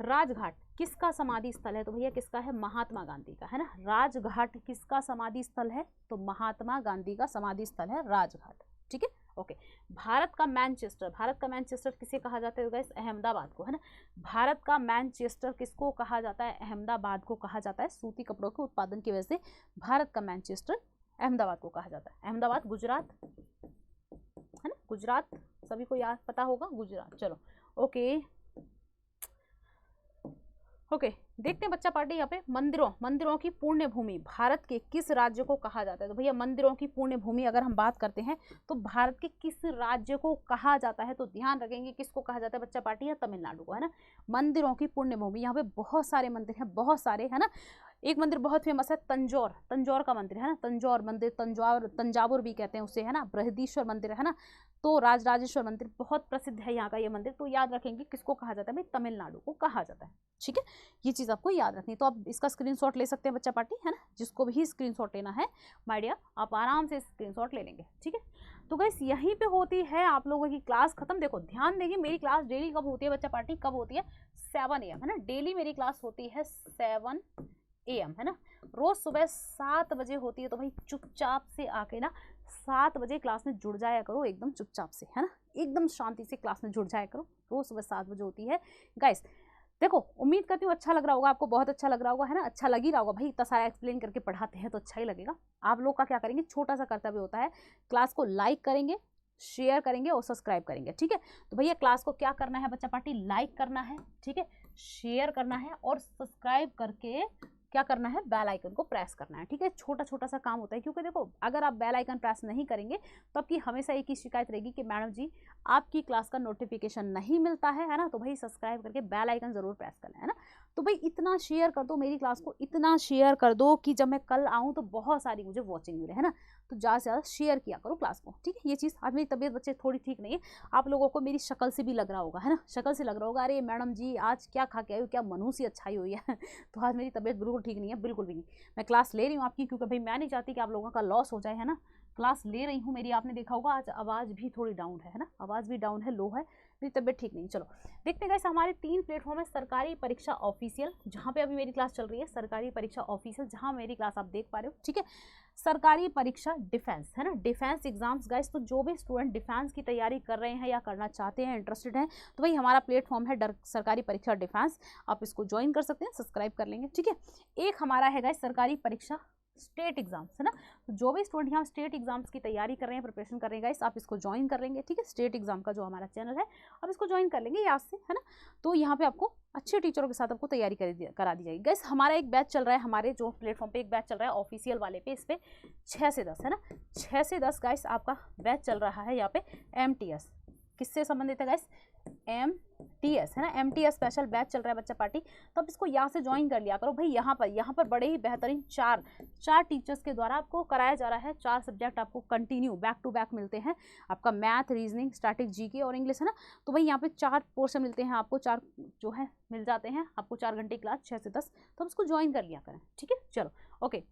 राजघाट किसका समाधि स्थल है? तो भैया किसका है? महात्मा गांधी का, है ना। राजघाट किसका समाधि स्थल है? तो महात्मा गांधी का समाधि स्थल है राजघाट। ठीक है, ओके। भारत का मैनचेस्टर किसे कहा जाता है गाइस? अहमदाबाद को, है ना। भारत का मैनचेस्टर किसको कहा जाता है? अहमदाबाद को कहा जाता है। सूती कपड़ों के उत्पादन की वजह से भारत का मैनचेस्टर अहमदाबाद को कहा जाता है। अहमदाबाद गुजरात, है ना, गुजरात सभी को याद पता होगा, गुजरात। चलो ओके, देखते हैं बच्चा पार्टी यहाँ पे मंदिरों की पुण्य भूमि भारत के किस राज्य को कहा जाता है? तो भैया मंदिरों की पुण्य भूमि अगर हम बात करते हैं तो भारत के किस राज्य को कहा जाता है? तो ध्यान रखेंगे किसको कहा जाता है बच्चा पार्टी? या तमिलनाडु को, है ना। मंदिरों की पुण्य भूमि, यहाँ पे बहुत सारे मंदिर हैं, बहुत सारे, है ना। एक मंदिर बहुत फेमस है तंजौर का मंदिर, है ना, तंजौर मंदिर, तंजावुर भी कहते हैं उसे, है ना। बृहदीश्वर मंदिर, है ना। तो राजराजेश्वर मंदिर बहुत प्रसिद्ध है यहाँ का ये मंदिर। तो याद रखेंगे किसको कहा जाता है भाई? तमिलनाडु को कहा जाता है। ठीक है, ये चीज़ आपको याद रखनी है। तो आप इसका स्क्रीनशॉट ले सकते हैं बच्चा पार्टी, है ना। जिसको भी स्क्रीनशॉट लेना है माय डियर, आप आराम से स्क्रीनशॉट ले लेंगे। ठीक है, तो गाइस यहीं पे होती है आप लोगों की क्लास खत्म। देखो ध्यान देंगे, मेरी क्लास डेली कब होती है बच्चा पार्टी? कब होती है? 7 AM, है ना। डेली मेरी क्लास होती है 7 AM, है ना। रोज सुबह 7 बजे होती है। तो भाई चुपचाप से आके ना 7 बजे क्लास में जुड़ जाया करो, एकदम चुपचाप से, है ना, एकदम शांति से क्लास में जुड़ जाया करो। रोज सुबह 7 बजे होती है गाइस। देखो उम्मीद करती हूँ अच्छा लग रहा होगा आपको, बहुत अच्छा लग रहा होगा, है ना। अच्छा लग ही रहा होगा भाई, इतना सारा एक्सप्लेन करके पढ़ाते हैं तो अच्छा ही लगेगा। आप लोग का क्या करेंगे, छोटा सा कर्तव्य होता है, क्लास को लाइक करेंगे, शेयर करेंगे और सब्सक्राइब करेंगे। ठीक है, तो भैया क्लास को क्या करना है बच्चा पार्टी? लाइक करना है, ठीक है, शेयर करना है और सब्सक्राइब करके क्या करना है, बेल आइकन को प्रेस करना है, ठीक है। छोटा छोटा सा काम होता है, क्योंकि देखो अगर आप बेल आइकन प्रेस नहीं करेंगे तो आपकी हमेशा एक ही शिकायत रहेगी कि मैडम जी आपकी क्लास का नोटिफिकेशन नहीं मिलता है ना। तो भाई सब्सक्राइब करके बेल आइकन जरूर प्रेस कर लें, है ना। तो भाई इतना शेयर कर दो मेरी क्लास को, इतना शेयर कर दो कि जब मैं कल आऊँ तो बहुत सारी मुझे वॉचिंग मिले, है ना। तो ज़्यादा से ज़्यादा शेयर किया करो क्लास को, ठीक है। ये चीज़, आज मेरी तबीयत बच्चे थोड़ी ठीक नहीं है, आप लोगों को मेरी शक्ल से भी लग रहा होगा, है ना, शक्ल से लग रहा होगा अरे मैडम जी आज क्या खा के आई हो, क्या मनूसी अच्छाई हुई है तो आज मेरी तबीयत बिल्कुल ठीक नहीं है, बिल्कुल भी नहीं। मैं क्लास ले रही हूँ आपकी, क्योंकि भाई मैं नहीं चाहती कि आप लोगों का लॉस हो जाए, है ना। क्लास ले रही हूँ मेरी, आपने देखा होगा आज आवाज़ भी थोड़ी डाउन है ना, आवाज़ भी डाउन है, लो है, मेरी तबीयत ठीक नहीं। चलो देखते हैं गाइस, हमारे 3 प्लेटफॉर्म है। सरकारी परीक्षा ऑफिशियल, जहाँ पे अभी मेरी क्लास चल रही है, सरकारी परीक्षा ऑफिशियल जहाँ मेरी क्लास आप देख पा रहे हो, ठीक है। सरकारी परीक्षा डिफेंस, है ना, डिफेंस एग्जाम्स गाइस। तो जो भी स्टूडेंट डिफेंस की तैयारी कर रहे हैं या करना चाहते हैं, इंटरेस्टेड हैं, तो भाई हमारा प्लेटफॉर्म है सरकारी परीक्षा डिफेंस, आप इसको ज्वाइन कर सकते हैं, सब्सक्राइब कर लेंगे, ठीक है। एक हमारा है गाइस सरकारी परीक्षा स्टेट एग्जाम्स, है ना। तो जो भी स्टूडेंट यहाँ स्टेट एग्जाम्स की तैयारी कर रहे हैं, प्रिपरेशन कर रहे हैं गाइस, आप इसको ज्वाइन कर लेंगे, ठीक है। स्टेट एग्जाम का जो हमारा चैनल है आप इसको ज्वाइन कर लेंगे याद से, है ना। तो यहाँ पे आपको अच्छे टीचरों के साथ आपको तैयारी करा दी जाएगी गाइस। हमारा एक बैच चल रहा है, हमारे जो प्लेटफॉर्म पे एक बैच चल रहा है ऑफिशियल वाले पे, इस पे 6 से 10, है ना, 6 से 10 गाइस आपका बैच चल रहा है यहाँ पे। MTS किससे संबंधित है गाइस, MTS, है ना, MTS स्पेशल बैच चल रहा है बच्चा पार्टी। तो आप इसको यहाँ से ज्वाइन कर लिया करो भाई। यहाँ पर बड़े ही बेहतरीन चार टीचर्स के द्वारा आपको कराया जा रहा है। 4 सब्जेक्ट आपको कंटिन्यू बैक टू बैक मिलते हैं, आपका मैथ, रीजनिंग, स्टैटिक, जीके और इंग्लिश, है ना। तो भाई यहाँ पे 4 पोर्शन मिलते हैं आपको, 4 जो है मिल जाते हैं आपको, 4 घंटे क्लास 6 से 10। तो आप इसको ज्वाइन कर लिया करें, ठीक है। चलो ओके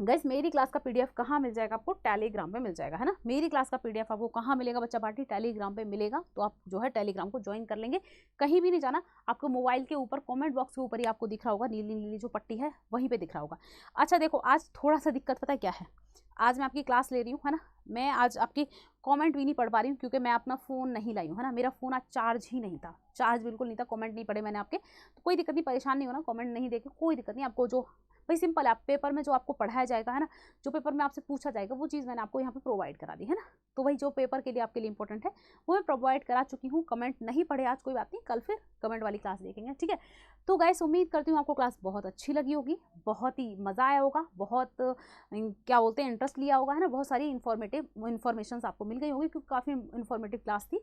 गाइस, मेरी क्लास का पीडीएफ कहाँ मिल जाएगा आपको, टेलीग्राम पे मिल जाएगा, है ना। मेरी क्लास का पीडीएफ आपको कहाँ मिलेगा बच्चा पार्टी, टेलीग्राम पे मिलेगा। तो आप जो है टेलीग्राम को ज्वाइन कर लेंगे, कहीं भी नहीं जाना, आपको मोबाइल के ऊपर कमेंट बॉक्स के ऊपर ही आपको दिख रहा होगा, नीली नीली जो पट्टी है वहीं पे दिख रहा होगा। अच्छा देखो, आज थोड़ा सा दिक्कत पता है क्या है, आज मैं आपकी क्लास ले रही हूँ, है ना, मैं आज आपकी कमेंट भी नहीं पढ़ पा रही हूँ, क्योंकि मैं अपना फ़ोन नहीं लाई हूँ, है ना। मेरा फ़ोन आज चार्ज ही नहीं था, चार्ज बिल्कुल नहीं था, कमेंट नहीं पढ़े मैंने आपके। तो कोई दिक्कत नहीं, परेशान नहीं होना, कमेंट नहीं देखे कोई दिक्कत नहीं। आपको जो भाई सिंपल है, आप पेपर में जो आपको पढ़ाया जाएगा, है ना, जो पेपर में आपसे पूछा जाएगा वो चीज़ मैंने आपको यहाँ पे प्रोवाइड करा दी, है ना। तो वही जो पेपर के लिए आपके लिए इंपॉर्टेंट है वो मैं प्रोवाइड करा चुकी हूँ। कमेंट नहीं पढ़े आज, कोई बात नहीं, कल फिर कमेंट वाली क्लास देखेंगे, ठीक है। तो गाइस उम्मीद करती हूँ आपको क्लास बहुत अच्छी लगी होगी, बहुत ही मज़ा आया होगा, बहुत क्या बोलते हैं इंटरेस्ट लिया होगा, है ना। बहुत सारी इन्फॉर्मेशन आपको मिल गई होगी, क्योंकि काफ़ी इन्फॉर्मेटिव क्लास थी।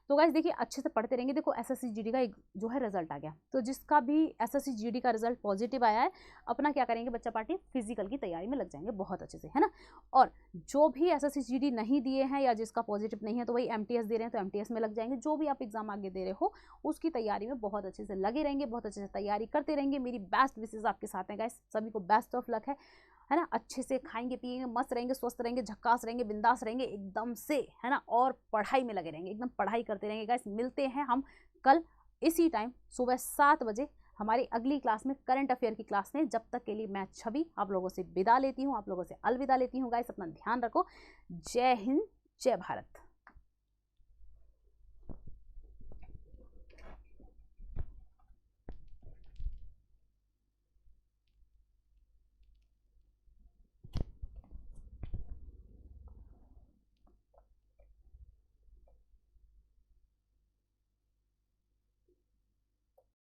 तो गाइस देखिए, अच्छे से पढ़ते रहेंगे। देखो SSC GD का एक जो है रिजल्ट आ गया, तो जिसका भी SSC GD का रिजल्ट पॉजिटिव आया है, अपना क्या करेंगे बच्चा पार्टी, फिजिकल की तैयारी में लग जाएंगे बहुत अच्छे से, है ना। और जो भी SSC GD नहीं दिए हैं या जिसका पॉजिटिव नहीं है, तो वही MTS दे रहे हैं तो MTS में लग जाएंगे। जो भी आप एग्जाम आगे दे रहे हो उसकी तैयारी में बहुत अच्छे से लगे रहेंगे, बहुत अच्छे से तैयारी करते रहेंगे। मेरी बेस्ट विशेष आपके साथ हैं गाइस, सभी को बेस्ट ऑफ लक है ना। अच्छे से खाएंगे पिएंगे, मस्त रहेंगे, स्वस्थ रहेंगे, झक्कास रहेंगे, बिंदास रहेंगे एकदम से, है ना। और पढ़ाई में लगे रहेंगे, एकदम पढ़ाई करते रहेंगे गाइस। मिलते हैं हम कल इसी टाइम सुबह 7 बजे हमारी अगली क्लास में, करंट अफेयर की क्लास में। जब तक के लिए मैं छवि आप लोगों से विदा लेती हूँ, आप लोगों से अलविदा लेती हूँ गाइस। अपना ध्यान रखो। जय हिंद, जय भारत।